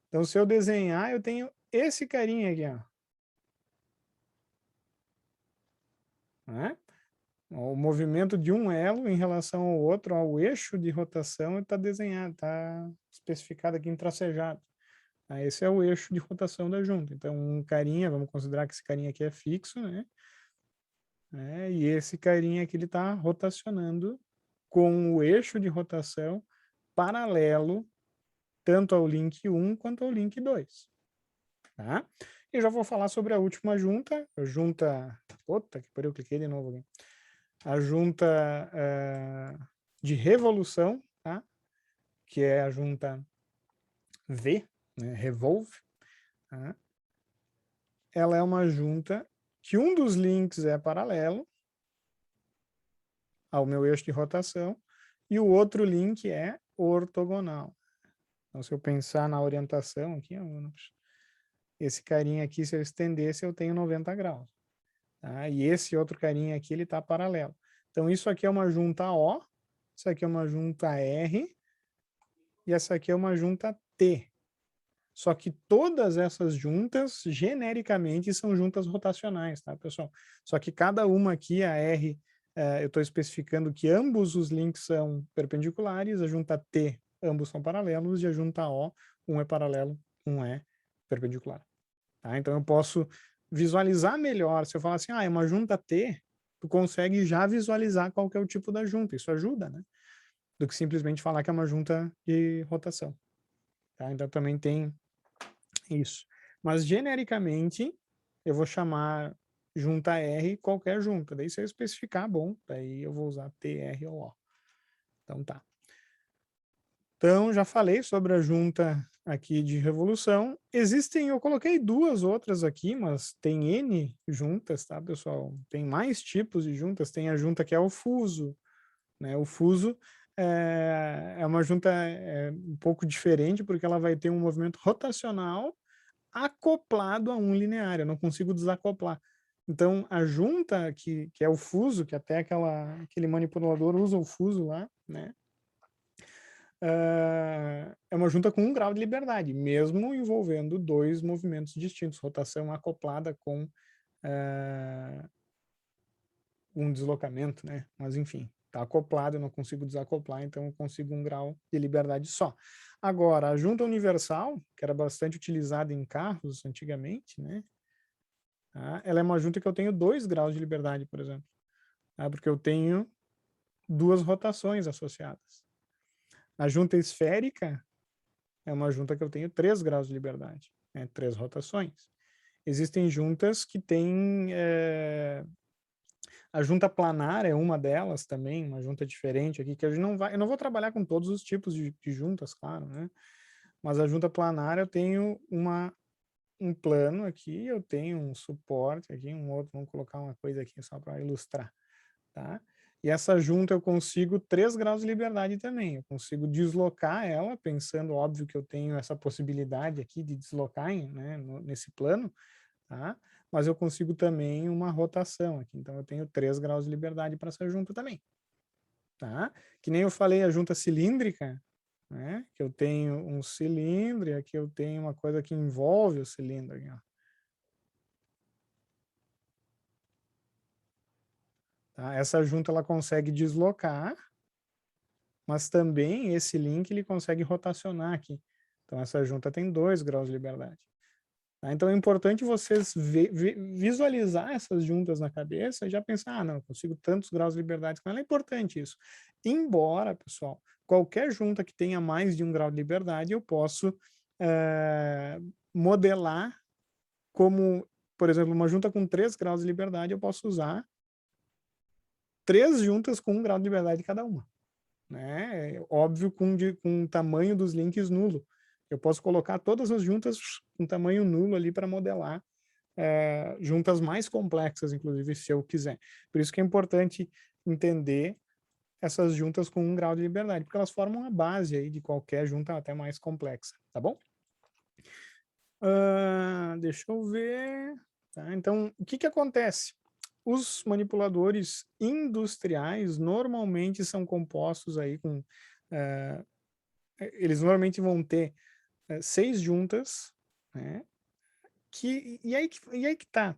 Então, se eu desenhar, eu tenho esse carinha aqui. Ó. Né? O movimento de um elo em relação ao outro, ao eixo de rotação, está desenhado, está especificado aqui em tracejado. Esse é o eixo de rotação da junta. Então, um carinha, vamos considerar que esse carinha aqui é fixo, né? E esse carinha aqui, ele está rotacionando com o eixo de rotação paralelo tanto ao link 1 quanto ao link 2. Tá? E já vou falar sobre a última junta, puta que pariu, eu cliquei de novo aqui. A junta de revolução, tá? Que é a junta V, né? Revolve. Tá? Ela é uma junta que um dos links é paralelo ao meu eixo de rotação e o outro link é ortogonal. Então, se eu pensar na orientação aqui, esse carinha aqui, se eu estendesse, eu tenho 90 graus. Tá? E esse outro carinha aqui, ele está paralelo. Então, isso aqui é uma junta O, isso aqui é uma junta R, e essa aqui é uma junta T. Só que todas essas juntas, genericamente, são juntas rotacionais, tá, pessoal? Só que cada uma aqui, a R, eu estou especificando que ambos os links são perpendiculares, a junta T, ambos são paralelos, e a junta O, um é paralelo, um é perpendicular. tá? Então eu posso visualizar melhor. Se eu falar assim, é uma junta T, tu consegue já visualizar qual que é o tipo da junta. Isso ajuda, né? Do que simplesmente falar que é uma junta de rotação, tá? Então também tem isso. Mas genericamente eu vou chamar junta R qualquer junta. Daí se eu especificar, bom, daí eu vou usar T, R ou O. Então tá. Então, já falei sobre a junta aqui de revolução. Existem, eu coloquei duas outras aqui, mas tem N juntas, tá, pessoal? Tem mais tipos de juntas. Tem a junta que é o fuso, né? O fuso é uma junta um pouco diferente, porque ela vai ter um movimento rotacional acoplado a um linear. Eu não consigo desacoplar. Então, a junta que é o fuso, que até aquele manipulador usa o fuso lá, né? É uma junta com 1 grau de liberdade, mesmo envolvendo dois movimentos distintos, rotação acoplada com um deslocamento, né? Mas enfim, está acoplado, eu não consigo desacoplar, então eu consigo 1 grau de liberdade só. Agora, a junta universal, que era bastante utilizada em carros antigamente, né? Tá? Ela é uma junta que eu tenho 2 graus de liberdade, por exemplo, tá? Porque eu tenho duas rotações associadas. A junta esférica é uma junta que eu tenho 3 graus de liberdade, né? 3 rotações. Existem juntas que têm... a junta planar é uma delas também, uma junta diferente aqui, que a gente não vai... Eu não vou trabalhar com todos os tipos de juntas, claro, né? Mas a junta planar eu tenho um plano aqui, eu tenho um suporte aqui, um outro, vamos colocar uma coisa aqui só para ilustrar, tá? E essa junta eu consigo 3 graus de liberdade também. Eu consigo deslocar ela, pensando, óbvio, que eu tenho essa possibilidade aqui de deslocar, né, nesse plano, tá? Mas eu consigo também uma rotação aqui. Então eu tenho 3 graus de liberdade para essa junta também, tá? Que nem eu falei, a junta cilíndrica, né? Que eu tenho um cilindro e aqui eu tenho uma coisa que envolve o cilindro aqui, ó. Tá? Essa junta ela consegue deslocar, mas também esse link ele consegue rotacionar aqui. Então essa junta tem 2 graus de liberdade. Tá? Então é importante vocês visualizar essas juntas na cabeça e já pensar, não, eu consigo tantos graus de liberdade com ela. É importante isso. Embora, pessoal, qualquer junta que tenha mais de 1 grau de liberdade, eu posso modelar como, por exemplo, uma junta com 3 graus de liberdade, eu posso usar 3 juntas com 1 grau de liberdade cada uma. Né? Óbvio, com o tamanho dos links nulo. Eu posso colocar todas as juntas com tamanho nulo ali para modelar juntas mais complexas, inclusive, se eu quiser. Por isso que é importante entender essas juntas com 1 grau de liberdade, porque elas formam a base aí de qualquer junta até mais complexa, tá bom? Deixa eu ver. Tá? Então, o que que acontece? Os manipuladores industriais normalmente são compostos aí com... eles normalmente vão ter 6 juntas, né? E aí que tá.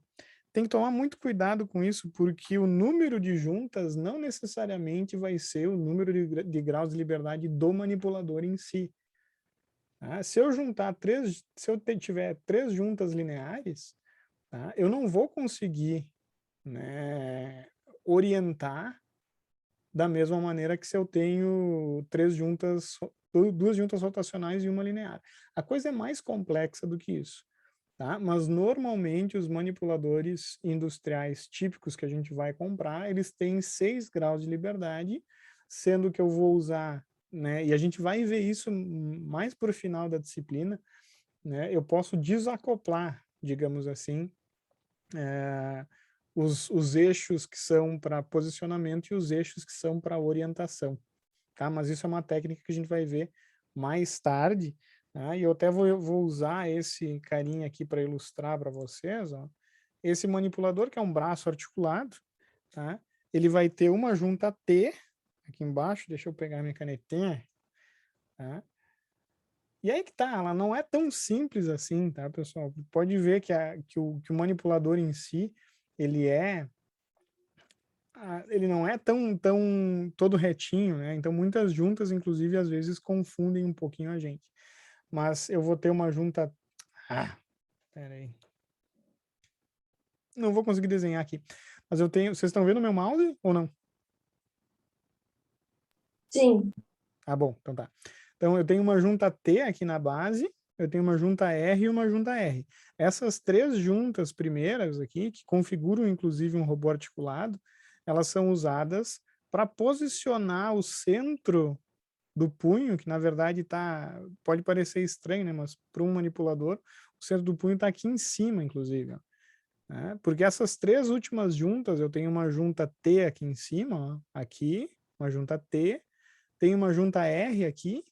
Tem que tomar muito cuidado com isso, porque o número de juntas não necessariamente vai ser o número de graus de liberdade do manipulador em si. Tá? Se eu tiver 3 juntas lineares, tá? Eu não vou conseguir, né, orientar da mesma maneira que se eu tenho 2 juntas rotacionais e uma linear. A coisa é mais complexa do que isso. Tá? Mas normalmente os manipuladores industriais típicos que a gente vai comprar, eles têm 6 graus de liberdade, sendo que eu vou usar, né, e a gente vai ver isso mais para o final da disciplina, né, eu posso desacoplar, digamos assim, os eixos que são para posicionamento e os eixos que são para orientação. Tá? Mas isso é uma técnica que a gente vai ver mais tarde, tá? E eu até vou usar esse carinha aqui para ilustrar para vocês, ó. Esse manipulador, que é um braço articulado, tá? Ele vai ter uma junta T aqui embaixo, deixa eu pegar minha canetinha, tá? E aí que tá, ela não é tão simples assim, tá, pessoal? Pode ver que o manipulador em si, ele ele não é tão todo retinho, né? Então muitas juntas, inclusive, às vezes confundem um pouquinho a gente. Mas eu vou ter uma junta... peraí. não vou conseguir desenhar aqui. Mas eu tenho, vocês estão vendo o meu mouse ou não? Sim. Ah, bom, então tá. Então eu tenho uma junta T aqui na base, eu tenho uma junta R e uma junta R. Essas três juntas primeiras aqui, que configuram inclusive um robô articulado, elas são usadas para posicionar o centro do punho, que na verdade pode parecer estranho, né? Mas para um manipulador, o centro do punho está aqui em cima, inclusive. Ó, né? Porque essas três últimas juntas, eu tenho uma junta T aqui em cima, ó, aqui, uma junta T, tem uma junta R aqui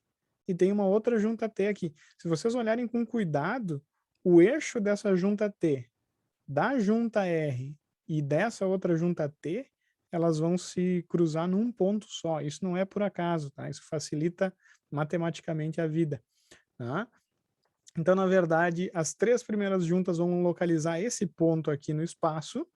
e tem uma outra junta T aqui. Se vocês olharem com cuidado, o eixo dessa junta T, da junta R e dessa outra junta T, elas vão se cruzar num ponto só. Isso não é por acaso, tá? Isso facilita matematicamente a vida, tá? Então, na verdade, as três primeiras juntas vão localizar esse ponto aqui no espaço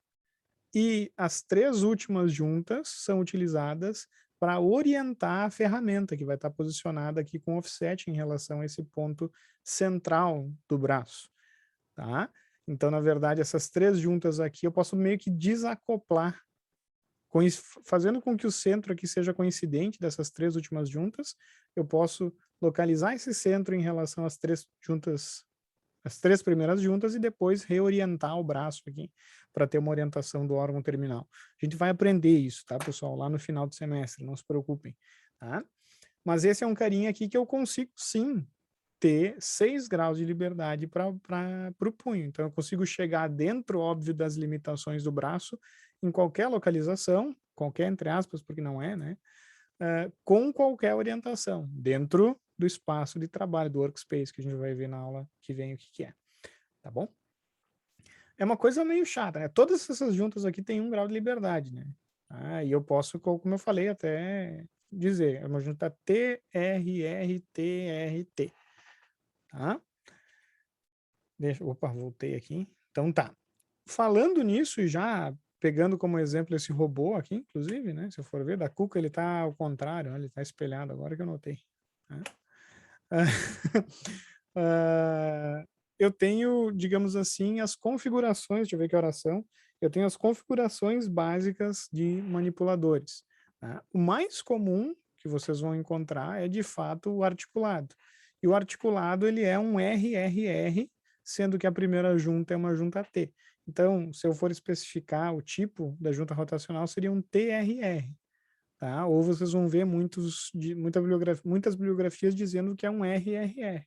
e as três últimas juntas são utilizadas para orientar a ferramenta que vai estar posicionada aqui com offset em relação a esse ponto central do braço, tá? Então, na verdade, essas três juntas aqui eu posso meio que desacoplar, fazendo com que o centro aqui seja coincidente dessas três últimas juntas. Eu posso localizar esse centro em relação às três juntas, as três primeiras juntas, e depois reorientar o braço aqui para ter uma orientação do órgão terminal. A gente vai aprender isso, tá, pessoal? Lá no final do semestre, não se preocupem, tá? Mas esse é um carinha aqui que eu consigo, sim, ter 6 graus de liberdade para o punho. Então, eu consigo chegar dentro, óbvio, das limitações do braço, em qualquer localização, qualquer entre aspas, porque não é, né? Com qualquer orientação, dentro do espaço de trabalho, do workspace, que a gente vai ver na aula que vem o que é. Tá bom? É uma coisa meio chata, né? Todas essas juntas aqui têm 1 grau de liberdade, né? E eu posso, como eu falei, até dizer, é uma junta T, R, R, T, R, T. Tá? Opa, voltei aqui. Então tá. Falando nisso e já pegando como exemplo esse robô aqui, inclusive, né? Se eu for ver, da Cuca ele tá ao contrário, olha, ele tá espelhado agora que eu notei. Né? Eu tenho, digamos assim, as configurações, deixa eu ver que oração, eu tenho as configurações básicas de manipuladores. Tá? O mais comum que vocês vão encontrar é, de fato, o articulado. E o articulado, ele é um RRR, sendo que a primeira junta é uma junta T. Então, se eu for especificar o tipo da junta rotacional, seria um TRR. Tá? Ou vocês vão ver muitas bibliografias dizendo que é um RRR,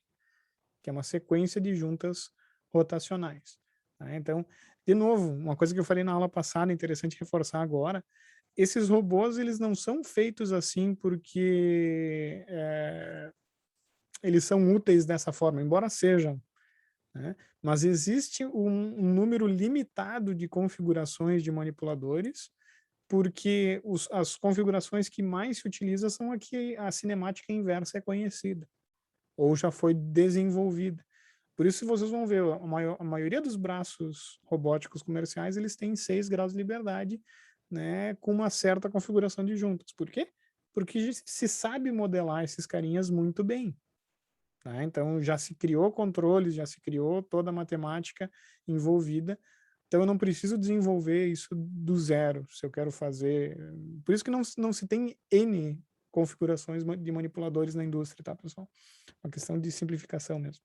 que é uma sequência de juntas rotacionais. Tá? Então, de novo, uma coisa que eu falei na aula passada, interessante reforçar agora, esses robôs, eles não são feitos assim porque eles são úteis dessa forma, embora sejam, né? Mas existe um número limitado de configurações de manipuladores, porque as configurações que mais se utilizam são aqui a cinemática inversa é conhecida, ou já foi desenvolvida. Por isso, vocês vão ver, a maioria dos braços robóticos comerciais, eles têm 6 graus de liberdade, né, com uma certa configuração de juntas. Por quê? Porque se sabe modelar esses carinhas muito bem. Tá? Então, já se criou controles, já se criou toda a matemática envolvida. Então, eu não preciso desenvolver isso do zero, se eu quero fazer. Por isso que não se tem N configurações de manipuladores na indústria, tá, pessoal? Uma questão de simplificação mesmo.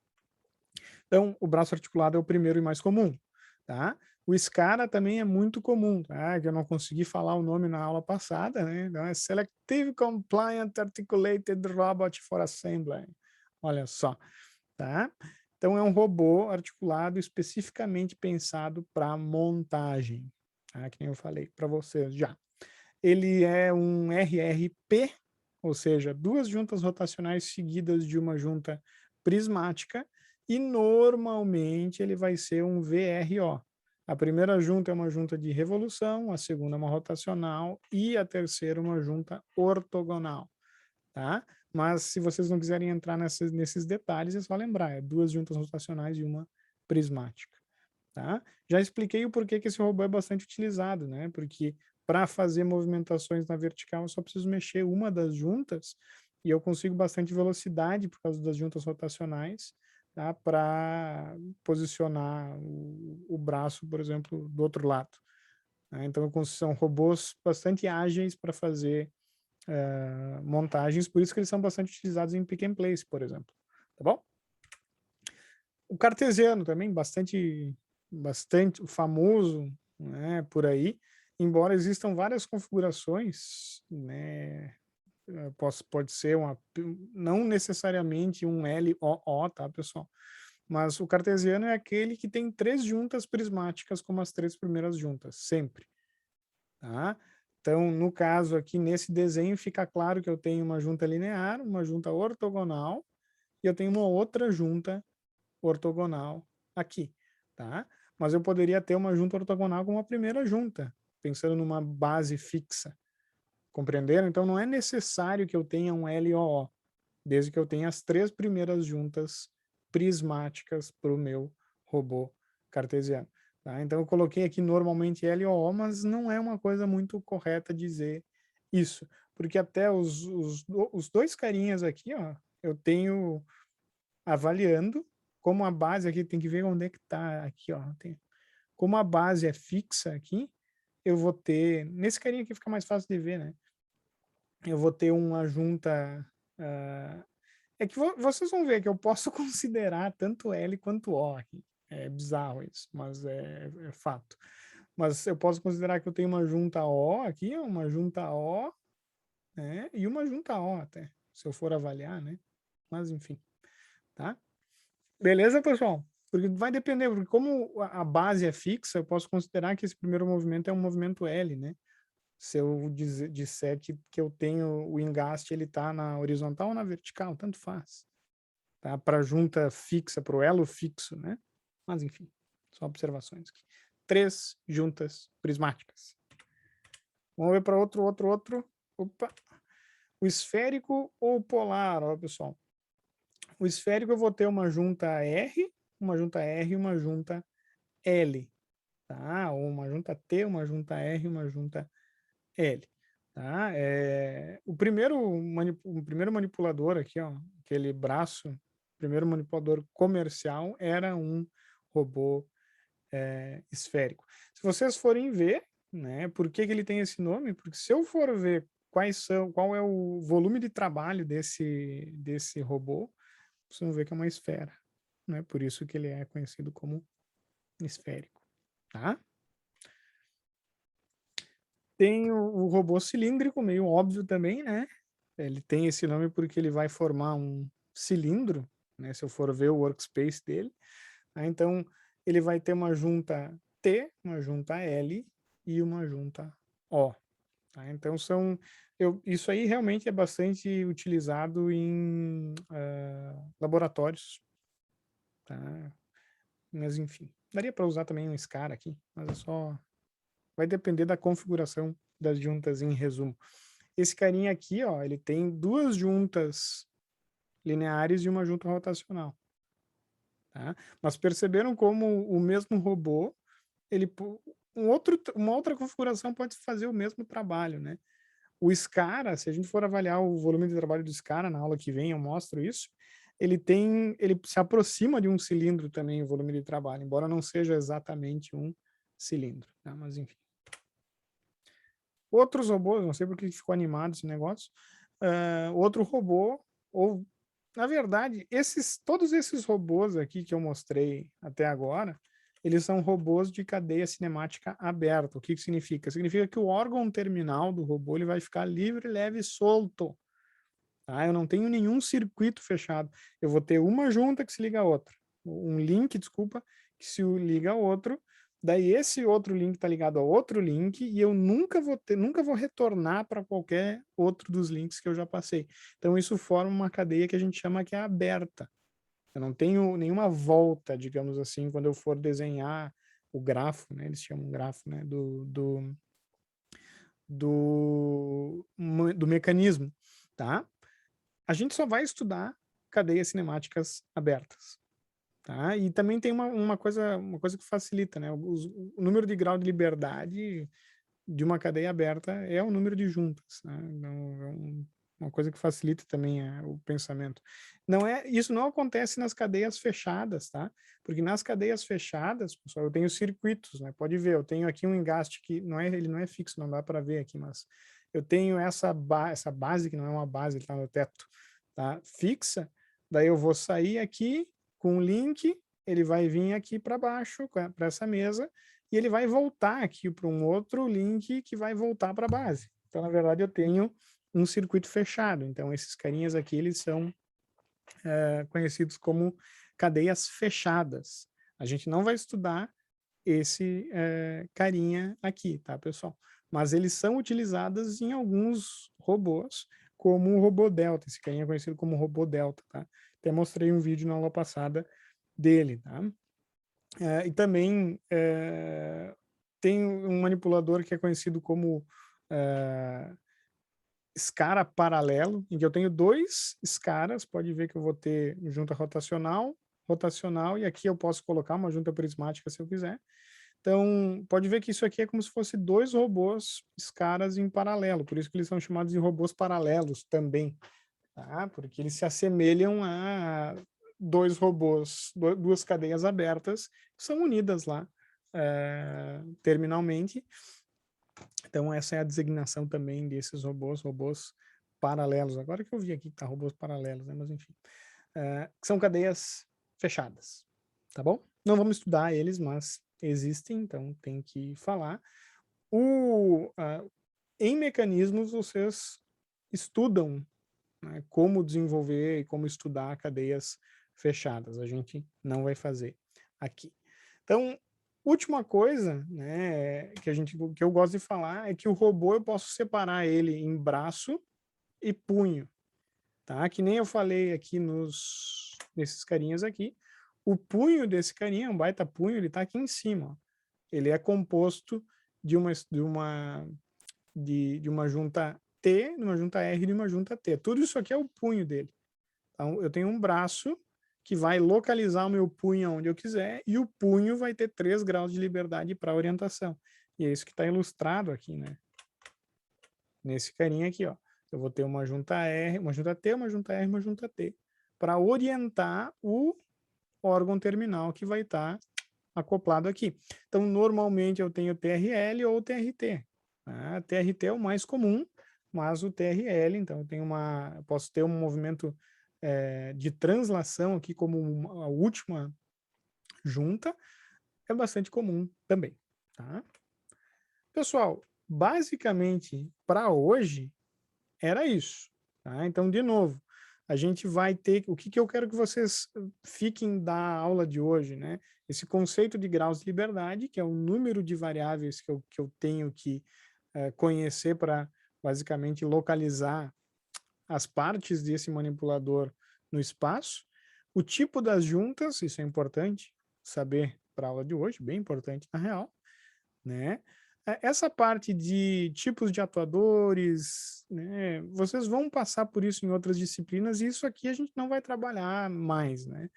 Então, o braço articulado é o primeiro e mais comum, tá? O SCARA também é muito comum, tá? Que eu não consegui falar o nome na aula passada, né? Então, é Selective Compliant Articulated Robot for Assembly. Olha só, tá? Então, é um robô articulado especificamente pensado para montagem, tá? Que nem eu falei para vocês já. Ele é um RRP, ou seja, 2 juntas rotacionais seguidas de uma junta prismática, e normalmente ele vai ser um VRO. A primeira junta é uma junta de revolução, a segunda é uma rotacional e a terceira uma junta ortogonal, tá? Mas se vocês não quiserem entrar nesses detalhes, é só lembrar, é 2 juntas rotacionais e uma prismática, tá? Já expliquei o porquê que esse robô é bastante utilizado, né? Porque para fazer movimentações na vertical, eu só preciso mexer uma das juntas e eu consigo bastante velocidade por causa das juntas rotacionais, tá? Para posicionar braço, por exemplo, do outro lado. Né? Então, são robôs bastante ágeis para fazer montagens, por isso que eles são bastante utilizados em pick and place, por exemplo. Tá bom? O cartesiano também, bastante famoso, né, por aí, embora existam várias configurações, né, pode ser não necessariamente um LOO, tá, pessoal? Mas o cartesiano é aquele que tem 3 juntas prismáticas como as 3 primeiras juntas, sempre. Tá? Então, no caso aqui, nesse desenho, fica claro que eu tenho uma junta linear, uma junta ortogonal, e eu tenho uma outra junta ortogonal aqui, tá? Mas eu poderia ter uma junta ortogonal com uma primeira junta, pensando numa base fixa. Compreenderam? Então, não é necessário que eu tenha um LOO, desde que eu tenha as 3 primeiras juntas prismáticas para o meu robô cartesiano. Tá? Então, eu coloquei aqui normalmente LOO, mas não é uma coisa muito correta dizer isso, porque até os dois carinhas aqui, ó, eu tenho avaliando, como a base aqui, tem que ver onde é que está aqui, ó, como a base é fixa aqui, eu vou ter, nesse carinha aqui fica mais fácil de ver, né? Eu vou ter uma junta, é que vocês vão ver que eu posso considerar tanto L quanto O aqui. É bizarro isso, mas é fato. Mas eu posso considerar que eu tenho uma junta O aqui, uma junta O, né? E uma junta O até, se eu for avaliar, né? Mas enfim, tá? Beleza, pessoal? Porque vai depender, porque como a base é fixa, eu posso considerar que esse primeiro movimento é um movimento L, né? Se eu disser que eu tenho o engaste, ele está na horizontal ou na vertical, tanto faz. Tá? Para junta fixa, para o elo fixo, né? Mas enfim, só observações aqui. 3 juntas prismáticas. Vamos ver para outro. Opa. O esférico ou o polar, ó, pessoal. O esférico eu vou ter uma junta R e uma junta L. Tá? Ou uma junta T, uma junta R e uma junta L. Tá? O primeiro manipulador aqui, ó, aquele braço, o primeiro manipulador comercial era um robô esférico. Se vocês forem ver, né, por que ele tem esse nome? Porque se eu for ver qual é o volume de trabalho desse robô, vocês vão ver que é uma esfera. Né? Por isso que ele é conhecido como esférico. Tá? Tem o robô cilíndrico, meio óbvio também, né? Ele tem esse nome porque ele vai formar um cilindro, né? Se eu for ver o workspace dele. Então, ele vai ter uma junta T, uma junta L e uma junta O. Tá? Então, isso aí realmente é bastante utilizado em laboratórios. Tá? Mas, enfim, daria para usar também um SCAR aqui, mas é só... Vai depender da configuração das juntas em resumo. Esse carinha aqui, ó, ele tem 2 juntas lineares e uma junta rotacional. Tá? Mas perceberam como o mesmo robô, uma outra configuração pode fazer o mesmo trabalho, né? O SCARA, se a gente for avaliar o volume de trabalho do SCARA, na aula que vem eu mostro isso, ele se aproxima de um cilindro também, o volume de trabalho, embora não seja exatamente um cilindro, tá? Mas enfim. Outros robôs, não sei por que ficou animado esse negócio, outro robô, ou na verdade, todos esses robôs aqui que eu mostrei até agora, eles são robôs de cadeia cinemática aberta. O que significa? Significa que o órgão terminal do robô ele vai ficar livre, leve e solto. Tá? Eu não tenho nenhum circuito fechado. Eu vou ter uma junta que se liga a outra. Um link, desculpa, que se liga a outro. Daí esse outro link está ligado a outro link e eu nunca vou retornar para qualquer outro dos links que eu já passei. Então isso forma uma cadeia que a gente chama que é aberta. Eu não tenho nenhuma volta, digamos assim, quando eu for desenhar o grafo, né? Eles chamam grafo, né? Do mecanismo, tá? A gente só vai estudar cadeias cinemáticas abertas. Tá? E também tem uma coisa que facilita, né? O número de grau de liberdade de uma cadeia aberta é o número de juntas. Né? Então, uma coisa que facilita também o pensamento. Isso não acontece nas cadeias fechadas, tá? Porque nas cadeias fechadas, pessoal, eu tenho circuitos, né? Pode ver, eu tenho aqui um engaste que ele não é fixo, não dá para ver aqui, mas eu tenho essa base, que não é uma base, ele está no teto, tá? Fixa, daí eu vou sair aqui com o link, ele vai vir aqui para baixo, para essa mesa, e ele vai voltar aqui para um outro link que vai voltar para a base. Então, na verdade, eu tenho um circuito fechado. Então, esses carinhas aqui, eles são conhecidos como cadeias fechadas. A gente não vai estudar esse carinha aqui, tá, pessoal? Mas eles são utilizados em alguns robôs, como o robô Delta. Esse carinha é conhecido como robô Delta, tá? Até mostrei um vídeo na aula passada dele, tá? E também tem um manipulador que é conhecido como SCARA paralelo, em que eu tenho 2 SCARAs, pode ver que eu vou ter junta rotacional, e aqui eu posso colocar uma junta prismática se eu quiser. Então, pode ver que isso aqui é como se fosse 2 robôs SCARAs em paralelo, por isso que eles são chamados de robôs paralelos também, tá? Porque eles se assemelham a 2 robôs, 2 cadeias abertas, que são unidas lá terminalmente. Então, essa é a designação também desses robôs paralelos. Agora que eu vi aqui que tá robôs paralelos, né? Mas enfim. Que são cadeias fechadas, tá bom? Não vamos estudar eles, mas existem, então tem que falar. Em mecanismos, vocês estudam, né, como desenvolver e como estudar cadeias fechadas. A gente não vai fazer aqui. Então, última coisa, né, que eu gosto de falar é que o robô eu posso separar ele em braço e punho, tá? Que nem eu falei aqui nesses carinhas aqui. O punho desse carinha, um baita punho, ele tá aqui em cima, ó. Ele é composto de uma junta T, de uma junta R e de uma junta T. Tudo isso aqui é o punho dele. Então, eu tenho um braço que vai localizar o meu punho onde eu quiser, e o punho vai ter 3 graus de liberdade para orientação. E é isso que está ilustrado aqui, né? Nesse carinha aqui, ó. Eu vou ter uma junta R, uma junta T, uma junta R, uma junta T, para orientar o órgão terminal que vai estar acoplado aqui. Então, normalmente eu tenho TRL ou TRT. Tá? TRT é o mais comum, mas o TRL, então eu posso ter um movimento de translação aqui como a última junta, é bastante comum também. Tá? Pessoal, basicamente, para hoje, era isso. Tá? Então, de novo, a gente vai ter... O que eu quero que vocês fiquem da aula de hoje, né? Esse conceito de graus de liberdade, que é o número de variáveis que eu tenho que conhecer para, basicamente, localizar as partes desse manipulador no espaço. O tipo das juntas, isso é importante saber para a aula de hoje, bem importante na real, né? Essa parte de tipos de atuadores, né, vocês vão passar por isso em outras disciplinas, e isso aqui a gente não vai trabalhar mais, né?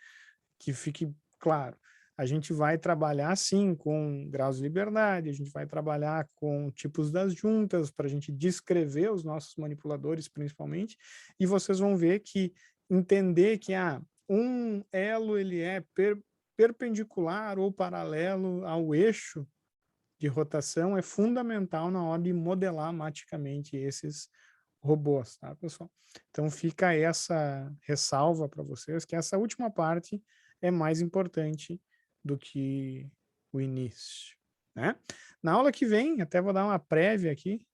Que fique claro. A gente vai trabalhar, sim, com graus de liberdade, a gente vai trabalhar com tipos das juntas, para a gente descrever os nossos manipuladores, principalmente, e vocês vão ver que entender que um elo ele é perpendicular ou paralelo ao eixo de rotação é fundamental na hora de modelar maticamente esses robôs, tá, pessoal? Então fica essa ressalva para vocês, que essa última parte é mais importante do que o início, né? Na aula que vem, até vou dar uma prévia aqui,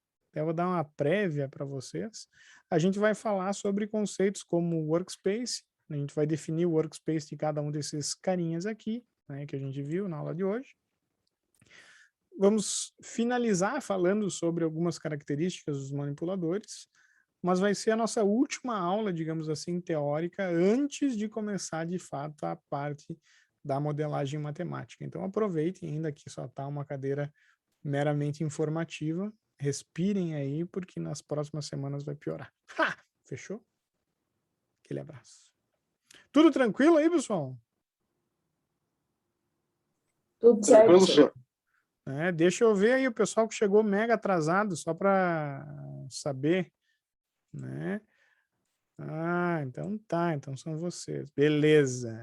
para vocês, a gente vai falar sobre conceitos como workspace, a gente vai definir o workspace de cada um desses carinhas aqui, né, que a gente viu na aula de hoje. Vamos finalizar falando sobre algumas características dos manipuladores, mas vai ser a nossa última aula, digamos assim, teórica, antes de começar, de fato, a parte da modelagem matemática. Então, aproveitem, ainda que só está uma cadeira meramente informativa, respirem aí, porque nas próximas semanas vai piorar. Ha! Fechou? Aquele abraço. Tudo tranquilo aí, pessoal? Tudo certo, professor. Deixa eu ver aí o pessoal que chegou mega atrasado, só para saber, né? Ah, então tá, então são vocês. Beleza.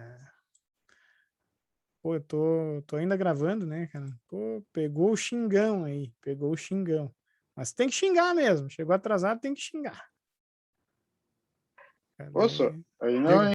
Pô, eu tô ainda gravando, né, cara? Pô, pegou o xingão aí, pegou o xingão. Mas tem que xingar mesmo, chegou atrasado, tem que xingar. Poxa, Cadê? aí não, Diga. hein?